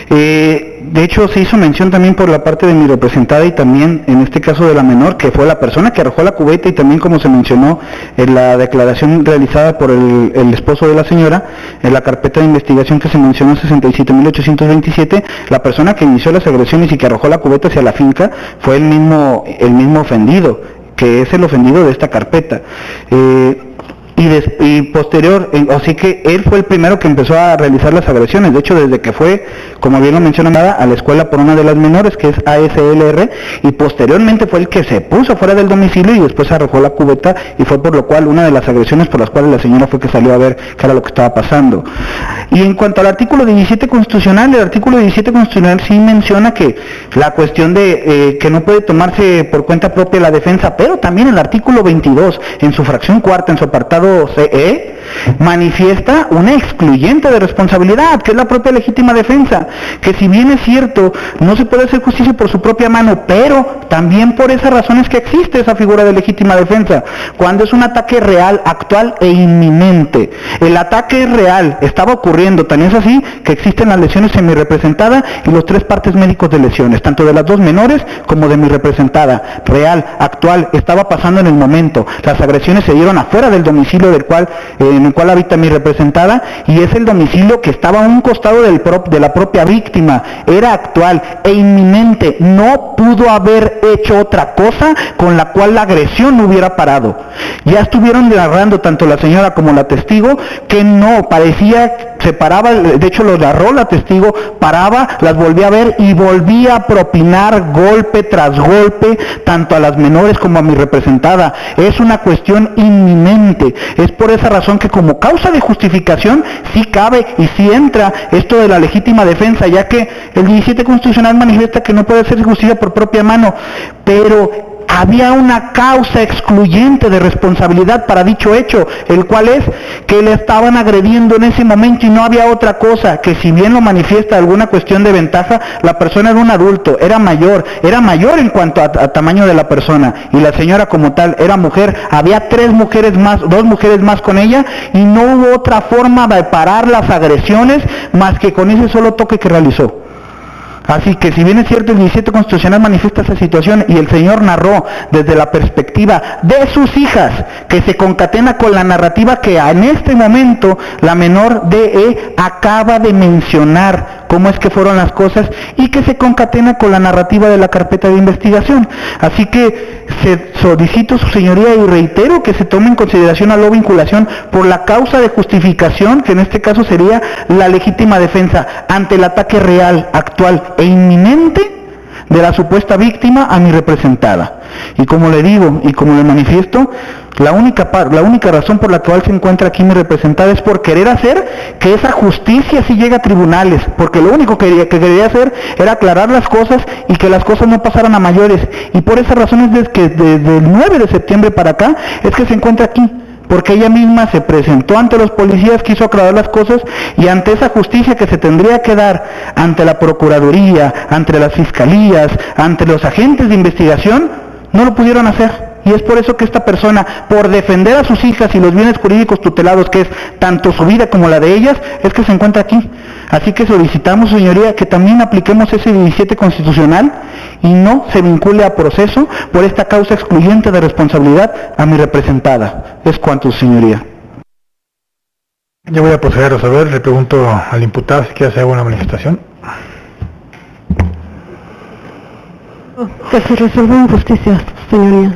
de hecho se hizo mención también por la parte de mi representada y también en este caso de la menor, que fue la persona que arrojó la cubeta, y también como se mencionó en la declaración realizada por el esposo de la señora, en la carpeta de investigación que se mencionó 67.827, la persona que inició las agresiones y que arrojó la cubeta hacia la finca fue el mismo ofendido, que es el ofendido de esta carpeta. Y posterior, así que él fue el primero que empezó a realizar las agresiones. De hecho, desde que fue, como bien lo mencionaba, a la escuela por una de las menores, que es ASLR, y posteriormente fue el que se puso fuera del domicilio y después arrojó la cubeta, y fue por lo cual una de las agresiones por las cuales la señora fue que salió a ver qué era lo que estaba pasando. Y en cuanto al artículo 17 constitucional, el artículo 17 constitucional sí menciona que la cuestión de que no puede tomarse por cuenta propia la defensa, pero también el artículo 22, en su fracción cuarta, en su apartado CE, manifiesta una excluyente de responsabilidad, que es la propia legítima defensa, que si bien es cierto, no se puede hacer justicia por su propia mano, pero también por esas razones que existe esa figura de legítima defensa, cuando es un ataque real, actual e inminente. El ataque es real, estaba ocurriendo, tan es así que existen las lesiones en mi representada y los 3 partes médicos de lesiones, tanto de las 2 menores como de mi representada, real, actual, estaba pasando en el momento. Las agresiones se dieron afuera del domicilio en el cual habita mi representada, y es el domicilio que estaba a un costado de la propia víctima, era actual e inminente, no pudo haber hecho otra cosa con la cual la agresión no hubiera parado. Ya estuvieron narrando tanto la señora como la testigo que no, parecía, se paraba, de hecho lo narró la testigo, paraba, las volvía a ver y volvía a propinar golpe tras golpe, tanto a las menores como a mi representada. Es una cuestión inminente. Es por esa razón que como causa de justificación sí cabe y sí entra esto de la legítima defensa, ya que el 17 constitucional manifiesta que no puede hacer justicia por propia mano, pero había una causa excluyente de responsabilidad para dicho hecho, el cual es que le estaban agrediendo en ese momento y no había otra cosa, que si bien lo manifiesta alguna cuestión de ventaja, la persona era un adulto, era mayor en cuanto a tamaño de la persona, y la señora como tal era mujer, había 2 mujeres más con ella, y no hubo otra forma de parar las agresiones más que con ese solo toque que realizó. Así que si bien es cierto el 17 constitucional manifiesta esa situación y el señor narró desde la perspectiva de sus hijas, que se concatena con la narrativa que en este momento la menor DE acaba de mencionar cómo es que fueron las cosas y que se concatena con la narrativa de la carpeta de investigación. Así que solicito su señoría y reitero que se tome en consideración a la vinculación por la causa de justificación, que en este caso sería la legítima defensa ante el ataque real, actual e inminente de la supuesta víctima a mi representada. Y como le digo y como le manifiesto, la única razón por la cual se encuentra aquí mi representada es por querer hacer que esa justicia sí llegue a tribunales, porque lo único que quería hacer era aclarar las cosas y que las cosas no pasaran a mayores, y por esa razón es que desde el 9 de septiembre para acá es que se encuentra aquí, porque ella misma se presentó ante los policías, quiso aclarar las cosas, y ante esa justicia que se tendría que dar ante la Procuraduría, ante las Fiscalías, ante los agentes de investigación, no lo pudieron hacer. Y es por eso que esta persona, por defender a sus hijas y los bienes jurídicos tutelados, que es tanto su vida como la de ellas, es que se encuentra aquí. Así que solicitamos, señoría, que también apliquemos ese 17 constitucional y no se vincule a proceso por esta causa excluyente de responsabilidad a mi representada. Es cuanto, señoría. Yo voy a proceder a resolver. Le pregunto al imputado si quiere hacer alguna manifestación. Que se resuelva en justicia, señoría.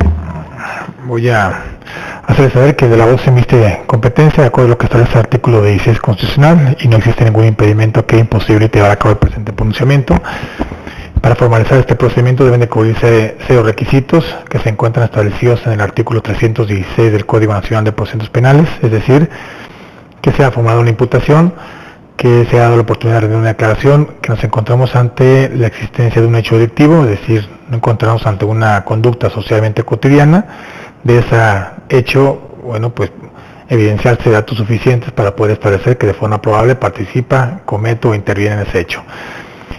Voy a Hacerle saber que de la voz se emite competencia de acuerdo a lo que establece el artículo 16 constitucional y no existe ningún impedimento que imposibilite llevar a cabo el presente pronunciamiento. Para formalizar este procedimiento deben de cubrirse 0 requisitos que se encuentran establecidos en el artículo 316 del Código Nacional de Procedimientos Penales, es decir, que se ha formado una imputación, que se ha dado la oportunidad de una declaración, que nos encontramos ante la existencia de un hecho delictivo, es decir, nos encontramos ante una conducta socialmente cotidiana. De ese hecho, bueno, pues evidenciarse datos suficientes para poder establecer que de forma probable participa, comete o interviene en ese hecho.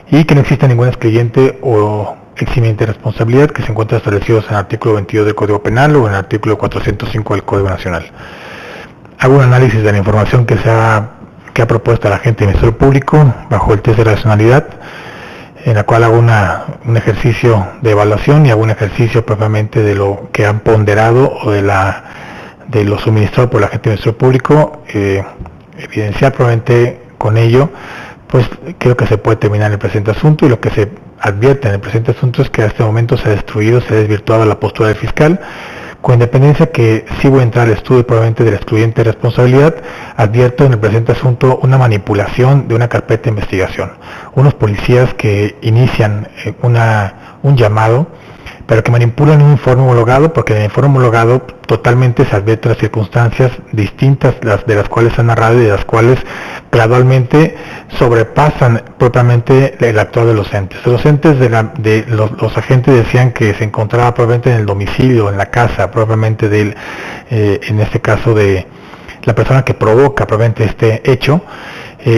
Y que no exista ningún excluyente o eximiente de responsabilidad que se encuentran establecidos en el artículo 22 del Código Penal o en el artículo 405 del Código Nacional. Hago un análisis de la información que ha propuesto el agente del Ministerio Público bajo el test de racionalidad, en la cual hago un ejercicio de evaluación y hago un ejercicio propiamente de lo que han ponderado o de lo suministrado por el agente del Ministerio Público, evidenciar probablemente con ello, pues creo que se puede terminar el presente asunto, y lo que se advierte en el presente asunto es que a este momento se ha destruido, se ha desvirtuado la postura del fiscal, con independencia que sí voy a entrar al estudio probablemente del excluyente de responsabilidad. Advierto en el presente asunto una manipulación de una carpeta de investigación, unos policías que inician un llamado, pero que manipulan un informe homologado, porque en el informe homologado totalmente se advierten las circunstancias distintas de las cuales se han narrado y de las cuales gradualmente sobrepasan propiamente el actuar de los entes. Los entes los agentes decían que se encontraba probablemente en el domicilio, en la casa propiamente en este caso de la persona que provoca probablemente este hecho,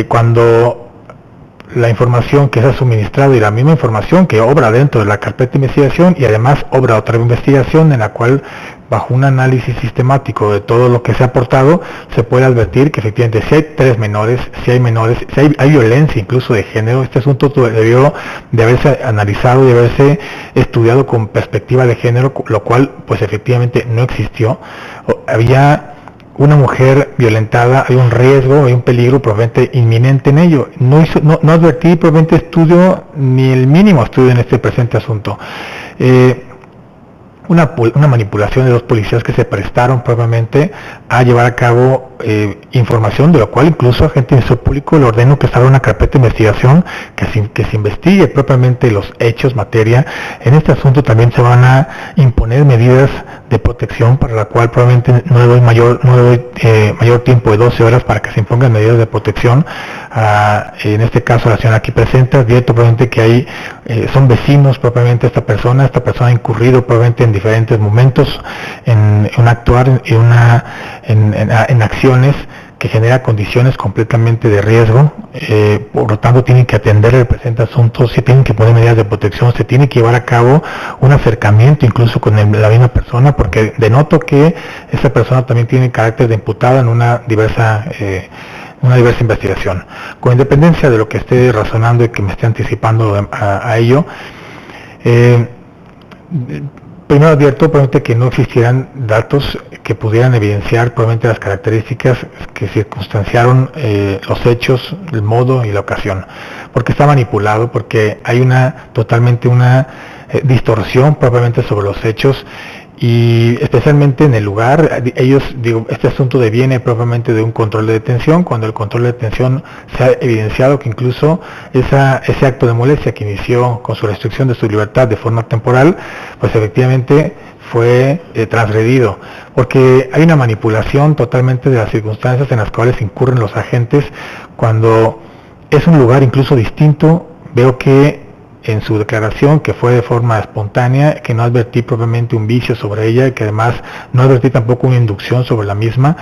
cuando la información que se ha suministrado y la misma información que obra dentro de la carpeta de investigación, y además obra otra investigación en la cual, bajo un análisis sistemático de todo lo que se ha aportado, se puede advertir que efectivamente si hay 3 menores, si hay violencia incluso de género. Este asunto debió de haberse analizado y de haberse estudiado con perspectiva de género, lo cual pues efectivamente no existió. Había una mujer violentada, hay un riesgo, hay un peligro probablemente inminente en ello. No advertí probablemente estudio, ni el mínimo estudio en este presente asunto. Una manipulación de 2 policías que se prestaron propiamente a llevar a cabo información, de lo cual incluso agente del Ministerio Público le ordeno que se abra una carpeta de investigación que se investigue propiamente los hechos, materia. En este asunto también se van a imponer medidas de protección, para la cual probablemente no le doy mayor tiempo de 12 horas para que se impongan medidas de protección. En este caso la señora aquí presente advierto probablemente que son vecinos propiamente esta persona ha incurrido probablemente en diferentes momentos en un actuar y en acciones que genera condiciones completamente de riesgo. Por lo tanto tienen que atender el presente asunto, se tienen que poner medidas de protección, se tiene que llevar a cabo un acercamiento incluso con la misma persona, porque denoto que esa persona también tiene carácter de imputada en una diversa investigación. Con independencia de lo que esté razonando y que me esté anticipando a ello, primero advierto probablemente que no existieran datos que pudieran evidenciar probablemente las características que circunstanciaron los hechos, el modo y la ocasión, porque está manipulado, porque hay totalmente una distorsión probablemente sobre los hechos, y especialmente en el lugar. Este asunto deviene propiamente de un control de detención, cuando el control de detención se ha evidenciado que incluso ese acto de molestia que inició con su restricción de su libertad de forma temporal, pues efectivamente fue transgredido, porque hay una manipulación totalmente de las circunstancias en las cuales incurren los agentes. Cuando es un lugar incluso distinto, veo que en su declaración, que fue de forma espontánea, que no advertí propiamente un vicio sobre ella, y que además no advertí tampoco una inducción sobre la misma,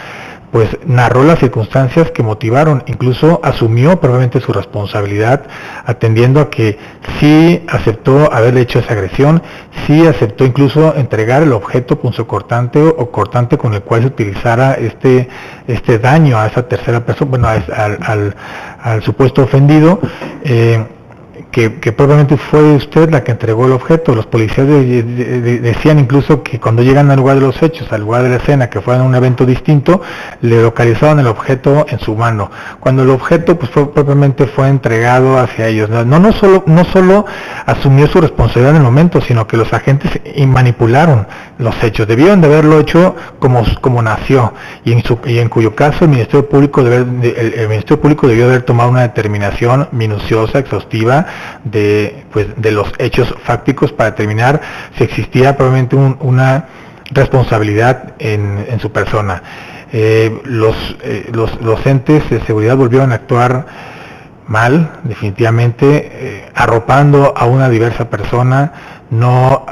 pues narró las circunstancias que motivaron, incluso asumió probablemente su responsabilidad, atendiendo a que sí aceptó haber hecho esa agresión, sí aceptó incluso entregar el objeto punzocortante o cortante con el cual se utilizara este daño a esa tercera persona, bueno, al supuesto ofendido, que probablemente fue usted la que entregó el objeto. Los policías decían incluso que cuando llegan al lugar de los hechos, al lugar de la escena, que fue en un evento distinto, le localizaron el objeto en su mano, cuando el objeto pues propiamente fue entregado hacia ellos. No solo asumió su responsabilidad en el momento, sino que los agentes manipularon los hechos. Debieron de haberlo hecho como nació, y en cuyo caso el Ministerio Público debió haber tomado una determinación minuciosa, exhaustiva, de los hechos fácticos para determinar si existía probablemente una responsabilidad en su persona. Los entes de seguridad volvieron a actuar mal, definitivamente, arropando a una diversa persona, no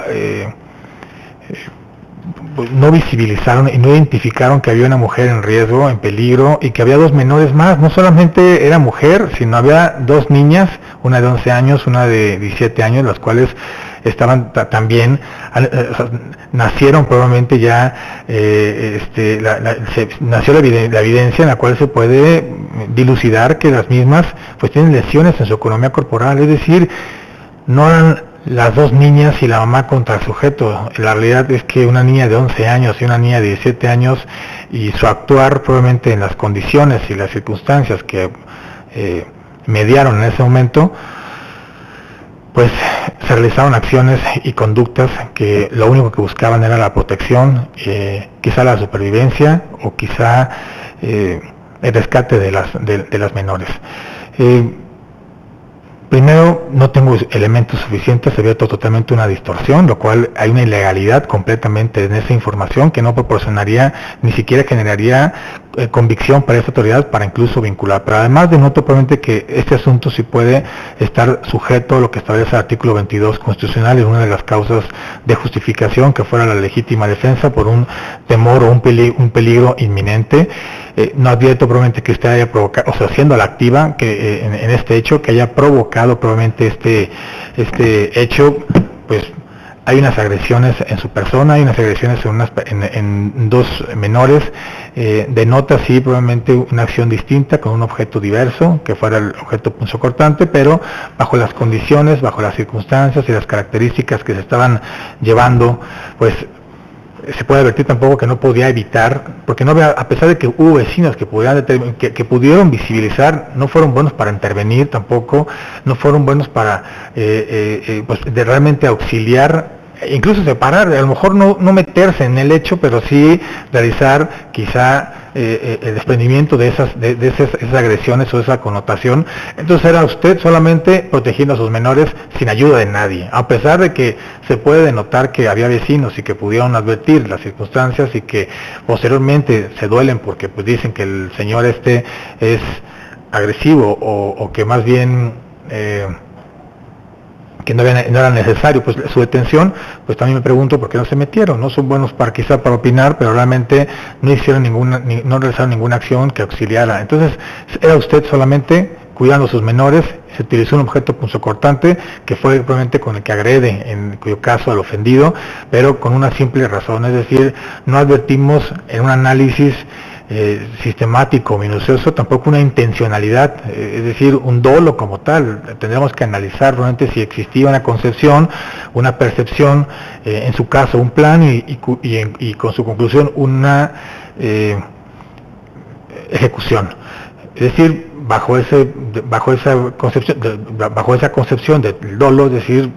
visibilizaron y no identificaron que había una mujer en riesgo, en peligro, y que había dos menores más. No solamente era mujer, sino había dos niñas, una de 11 años, una de 17 años, las cuales estaban también, nacieron probablemente ya, nació la evidencia en la cual se puede dilucidar que las mismas pues tienen lesiones en su economía corporal, es decir, no eran las dos niñas y la mamá contra el sujeto. La realidad es que una niña de 11 años y una niña de 17 años, y su actuar probablemente en las condiciones y las circunstancias que mediaron en ese momento, pues se realizaron acciones y conductas que lo único que buscaban era la protección, quizá la supervivencia o quizá el rescate de las menores. Primero, no tengo elementos suficientes, se ve totalmente una distorsión, lo cual hay una ilegalidad completamente en esa información que no proporcionaría, ni siquiera generaría convicción para esta autoridad para incluso vincular. Pero además denoto probablemente que este asunto sí puede estar sujeto a lo que establece el artículo 22 constitucional en una de las causas de justificación, que fuera la legítima defensa por un temor o un peligro inminente. No advierto probablemente que usted haya provocado, o sea, siendo la activa que en este hecho, que haya provocado probablemente este hecho, pues hay unas agresiones en su persona, hay unas agresiones en dos menores, denota sí probablemente una acción distinta con un objeto diverso, que fuera el objeto punzocortante, pero bajo las condiciones, bajo las circunstancias y las características que se estaban llevando, pues se puede advertir tampoco que no podía evitar, porque no había, a pesar de que hubo vecinos que pudieron visibilizar, no fueron buenos para intervenir tampoco, no fueron buenos para pues de realmente auxiliar, incluso separar, a lo mejor no meterse en el hecho, pero sí realizar quizá el desprendimiento de esas agresiones o esa connotación. Entonces era usted solamente protegiendo a sus menores sin ayuda de nadie, a pesar de que se puede denotar que había vecinos y que pudieron advertir las circunstancias y que posteriormente se duelen porque pues dicen que el señor es agresivo o que más bien que no era necesario pues su detención. Pues también me pregunto por qué no se metieron. No son buenos quizá para opinar, pero realmente no hicieron no realizaron ninguna acción que auxiliara. Entonces era usted solamente cuidando a sus menores, se utilizó un objeto punzocortante que fue probablemente con el que agrede, en cuyo caso al ofendido, pero con una simple razón, es decir, no advertimos en un análisis sistemático, minucioso, tampoco una intencionalidad, es decir, un dolo como tal. Tendremos que analizar realmente si existía una concepción, una percepción, en su caso un plan y con su conclusión una ejecución. Es decir, bajo esa concepción del dolo, es decir,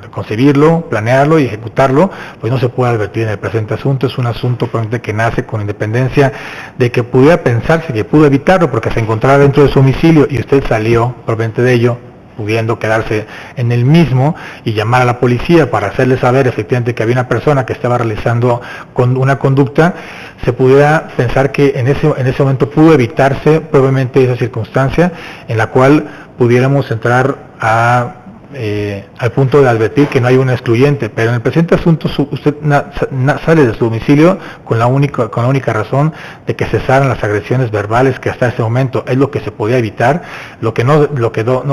concebirlo, planearlo y ejecutarlo, pues no se puede advertir en el presente asunto. Es un asunto probablemente que nace con independencia de que pudiera pensarse que pudo evitarlo porque se encontraba dentro de su domicilio y usted salió probablemente de ello, pudiendo quedarse en el mismo y llamar a la policía para hacerle saber efectivamente que había una persona que estaba realizando una conducta. Se pudiera pensar que en ese momento pudo evitarse probablemente esa circunstancia en la cual pudiéramos entrar al punto de advertir que no hay una excluyente, pero en el presente asunto usted sale de su domicilio con la única razón de que cesaran las agresiones verbales que hasta ese momento es lo que se podía evitar, lo que no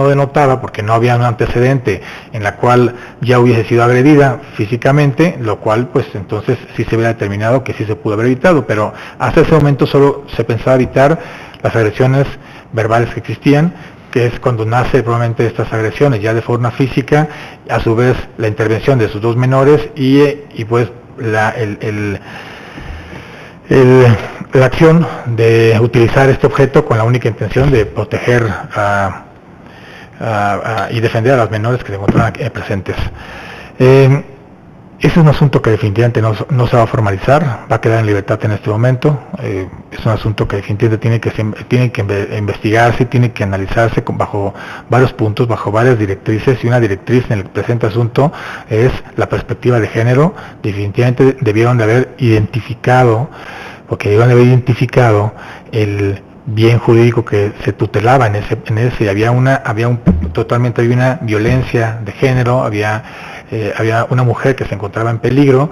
denotaba, porque no había un antecedente en la cual ya hubiese sido agredida físicamente, lo cual pues entonces sí se hubiera determinado que sí se pudo haber evitado, pero hasta ese momento solo se pensaba evitar las agresiones verbales que existían. que es cuando nace probablemente estas agresiones ya de forma física, a su vez la intervención de sus dos menores y pues la acción de utilizar este objeto con la única intención de proteger y defender a los menores que se encontraban presentes. Ese es un asunto que definitivamente no se va a formalizar, va a quedar en libertad en este momento. Es un asunto que definitivamente tiene que investigarse, tiene que analizarse bajo varios puntos, bajo varias directrices, y una directriz en el presente asunto es la perspectiva de género. Definitivamente debieron de haber identificado, el bien jurídico que se tutelaba en ese había una violencia de género, había una mujer que se encontraba en peligro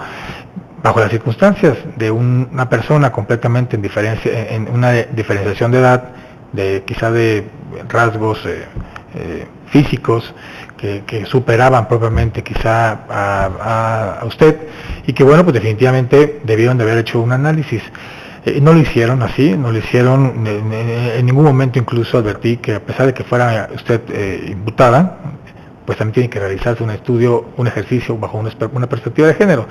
bajo las circunstancias de una persona completamente en una diferenciación de edad, quizá de rasgos físicos que superaban propiamente quizá a usted, y que bueno, pues definitivamente debieron de haber hecho un análisis. No lo hicieron así, no lo hicieron, en ningún momento incluso advertí que a pesar de que fuera usted imputada, pues también tiene que realizarse un estudio, un ejercicio bajo una perspectiva de género.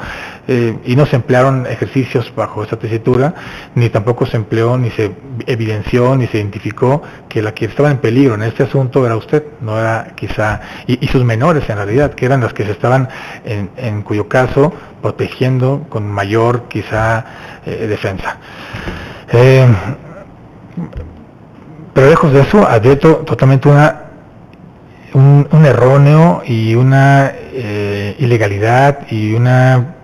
Y no se emplearon ejercicios bajo esta tesitura, ni tampoco se empleó, ni se evidenció, ni se identificó que la que estaba en peligro en este asunto era usted, no era quizá, y sus menores en realidad, que eran las que se estaban, en cuyo caso, protegiendo con mayor quizá defensa. Pero lejos de eso, advierto totalmente un erróneo y una ilegalidad y una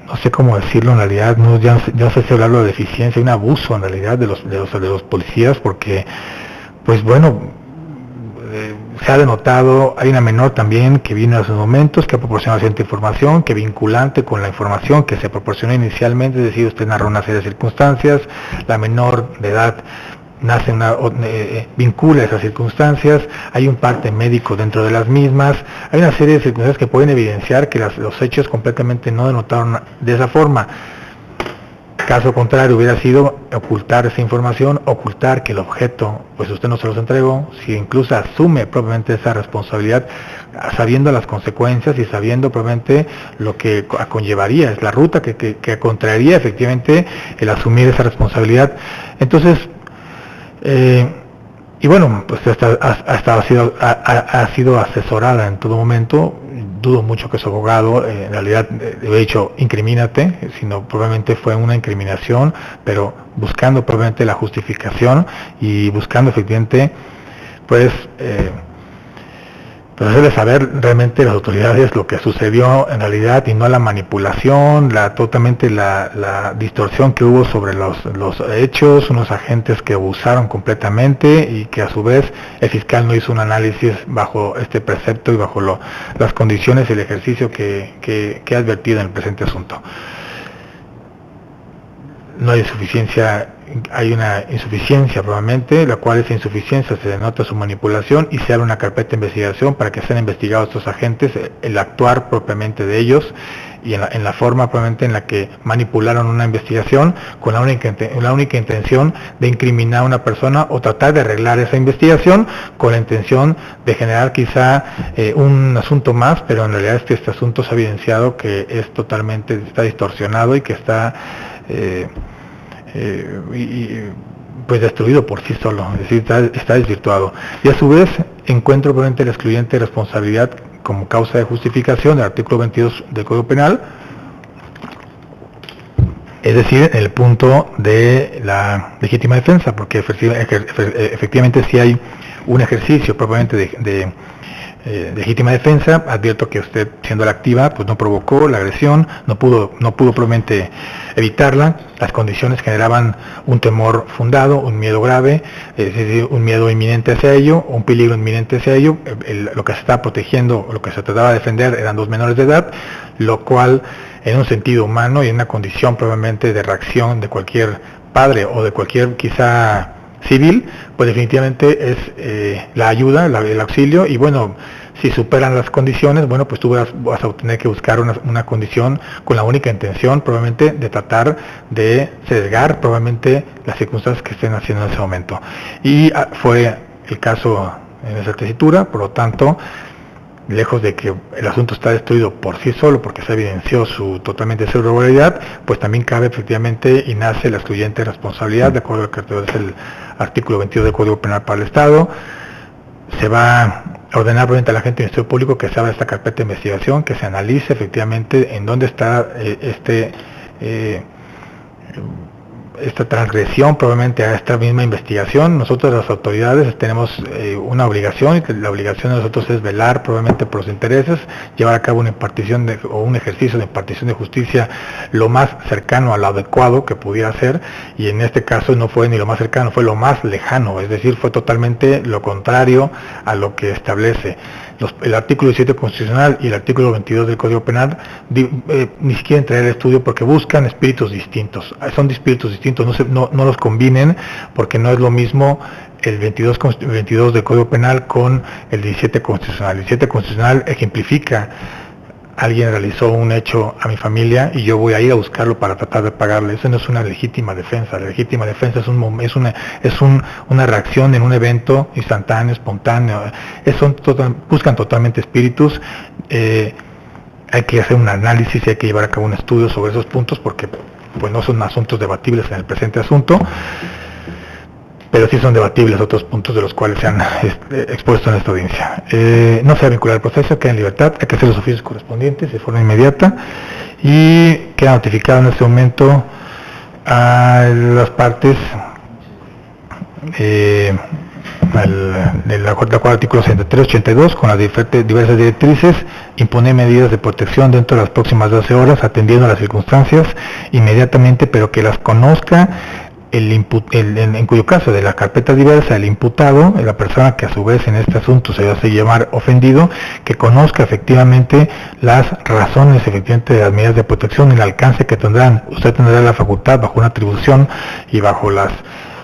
no sé cómo decirlo en realidad, ya no sé si hablarlo de deficiencia, un abuso en realidad de los policías, porque pues bueno, se ha denotado, hay una menor también que vino en esos momentos, que ha proporcionado cierta información, que vinculante con la información que se proporcionó inicialmente, es decir, usted narró una serie de circunstancias, la menor de edad vincula esas circunstancias, hay un parte médico dentro de las mismas, hay una serie de circunstancias que pueden evidenciar que los hechos completamente no denotaron de esa forma. Caso contrario hubiera sido ocultar esa información, ocultar que el objeto, pues usted no se los entregó, si incluso asume propiamente esa responsabilidad, sabiendo las consecuencias y sabiendo propiamente lo que conllevaría, es la ruta que contraería efectivamente el asumir esa responsabilidad. Entonces, y bueno, pues ha sido asesorada en todo momento. Dudo mucho que su abogado en realidad le dicho incrimínate, sino probablemente fue una incriminación, pero buscando probablemente la justificación y buscando efectivamente pues hacerle saber realmente a las autoridades lo que sucedió en realidad, y no la manipulación, totalmente la distorsión que hubo sobre los hechos, unos agentes que abusaron completamente y que a su vez el fiscal no hizo un análisis bajo este precepto y bajo las condiciones y el ejercicio que ha advertido en el presente asunto. No hay suficiencia, hay una insuficiencia probablemente, la cual esa insuficiencia se denota su manipulación y se abre una carpeta de investigación para que sean investigados estos agentes, el actuar propiamente de ellos y en la forma probablemente en la que manipularon una investigación con la única intención de incriminar a una persona o tratar de arreglar esa investigación con la intención de generar quizá un asunto más, pero en realidad este asunto se ha evidenciado que está distorsionado y que está pues destruido por sí solo, es decir, está desvirtuado. Y a su vez encuentro probablemente la excluyente responsabilidad como causa de justificación del artículo 22 del Código Penal, es decir, en el punto de la legítima defensa, porque efectivamente si hay un ejercicio propiamente de legítima defensa. Advierto que usted, siendo la activa, pues no provocó la agresión, no pudo probablemente evitarla. Las condiciones generaban un temor fundado, un miedo grave, es decir, un miedo inminente hacia ello, un peligro inminente hacia ello. Lo que se estaba protegiendo, lo que se trataba de defender eran dos menores de edad, lo cual en un sentido humano y en una condición probablemente de reacción de cualquier padre o de cualquier quizá civil, pues definitivamente es la ayuda, el auxilio, y bueno, si superan las condiciones, bueno, pues tú vas a tener que buscar una condición con la única intención probablemente de tratar de sesgar probablemente las circunstancias que estén haciendo en ese momento. Y fue el caso en esa tesitura, por lo tanto, lejos de que el asunto está destruido por sí solo porque se evidenció totalmente su irregularidad, pues también cabe efectivamente y nace la excluyente responsabilidad de acuerdo a lo que es el artículo 22 del Código Penal para el Estado. Se va a ordenar probablemente a la gente del Ministerio Público que se abra esta carpeta de investigación, que se analice efectivamente en dónde está esta transgresión probablemente a esta misma investigación. Nosotros las autoridades tenemos una obligación, y la obligación de nosotros es velar probablemente por los intereses, llevar a cabo una impartición o un ejercicio de impartición de justicia lo más cercano a lo adecuado que pudiera ser, y en este caso no fue ni lo más cercano, fue lo más lejano, es decir, fue totalmente lo contrario a lo que establece el artículo 17 constitucional y el artículo 22 del Código Penal. Ni siquiera entraré al estudio porque buscan espíritus distintos, son espíritus distintos, no los combinen, porque no es lo mismo el 22 del Código Penal con el 17 constitucional. El 17 constitucional ejemplifica: alguien realizó un hecho a mi familia y yo voy a ir a buscarlo para tratar de pagarle. Eso no es una legítima defensa. La legítima defensa es una reacción en un evento instantáneo, espontáneo. Buscan totalmente espíritus. Hay que hacer un análisis y hay que llevar a cabo un estudio sobre esos puntos porque pues no son asuntos debatibles en el presente asunto, pero sí son debatibles otros puntos de los cuales se han expuesto en esta audiencia. No se va a vincular el proceso, queda en libertad, hay que hacer los oficios correspondientes de forma inmediata y queda notificado en este momento a las partes del artículo 63-82 con las diversas directrices, imponer medidas de protección dentro de las próximas 12 horas atendiendo a las circunstancias inmediatamente, pero que las conozca en cuyo caso de la carpeta diversa el imputado, la persona que a su vez en este asunto se hace llamar ofendido, que conozca efectivamente las razones efectivamente de las medidas de protección y el alcance que tendrán. Usted tendrá la facultad bajo una atribución y bajo las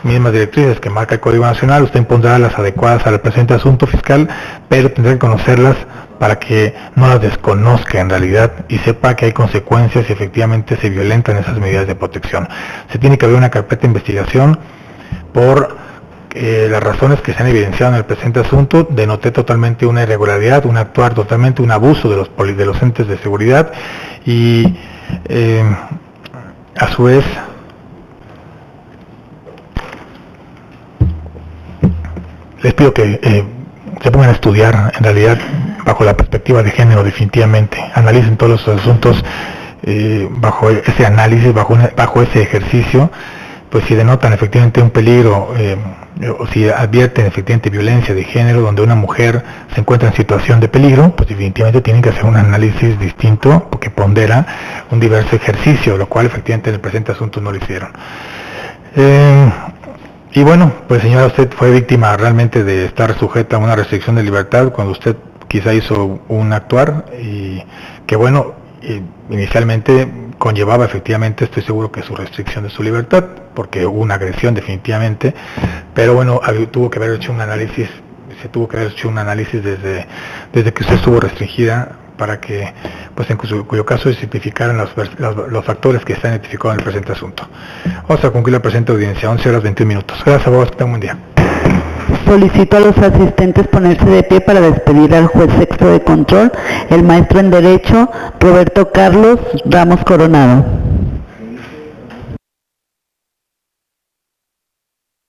mismas directrices que marca el Código Nacional, usted impondrá las adecuadas al presente asunto fiscal, pero tendrá que conocerlas para que no las desconozca en realidad y sepa que hay consecuencias si efectivamente se violentan esas medidas de protección. Se tiene que abrir una carpeta de investigación por las razones que se han evidenciado en el presente asunto. Denoté totalmente una irregularidad, un actuar totalmente, un abuso de los entes de seguridad y a su vez les pido que se pongan a estudiar en realidad bajo la perspectiva de género definitivamente, analicen todos los asuntos bajo ese análisis, bajo ese ejercicio, pues si denotan efectivamente un peligro o si advierten efectivamente violencia de género donde una mujer se encuentra en situación de peligro, pues definitivamente tienen que hacer un análisis distinto porque pondera un diverso ejercicio, lo cual efectivamente en el presente asunto no lo hicieron. Y bueno, pues señora, usted fue víctima realmente de estar sujeta a una restricción de libertad cuando usted quizá hizo un actuar y que bueno, inicialmente conllevaba efectivamente, estoy seguro que su restricción de su libertad, porque hubo una agresión definitivamente, pero bueno, tuvo que haber hecho un análisis, desde que usted estuvo restringida para que, pues en cuyo caso se simplificaran los factores que están identificados en el presente asunto. Vamos a concluir la presente audiencia, 11 horas 21 minutos. Gracias, abogados, que tengan un buen día. Solicito a los asistentes ponerse de pie para despedir al juez sexto de control, el maestro en Derecho, Roberto Carlos Ramos Coronado.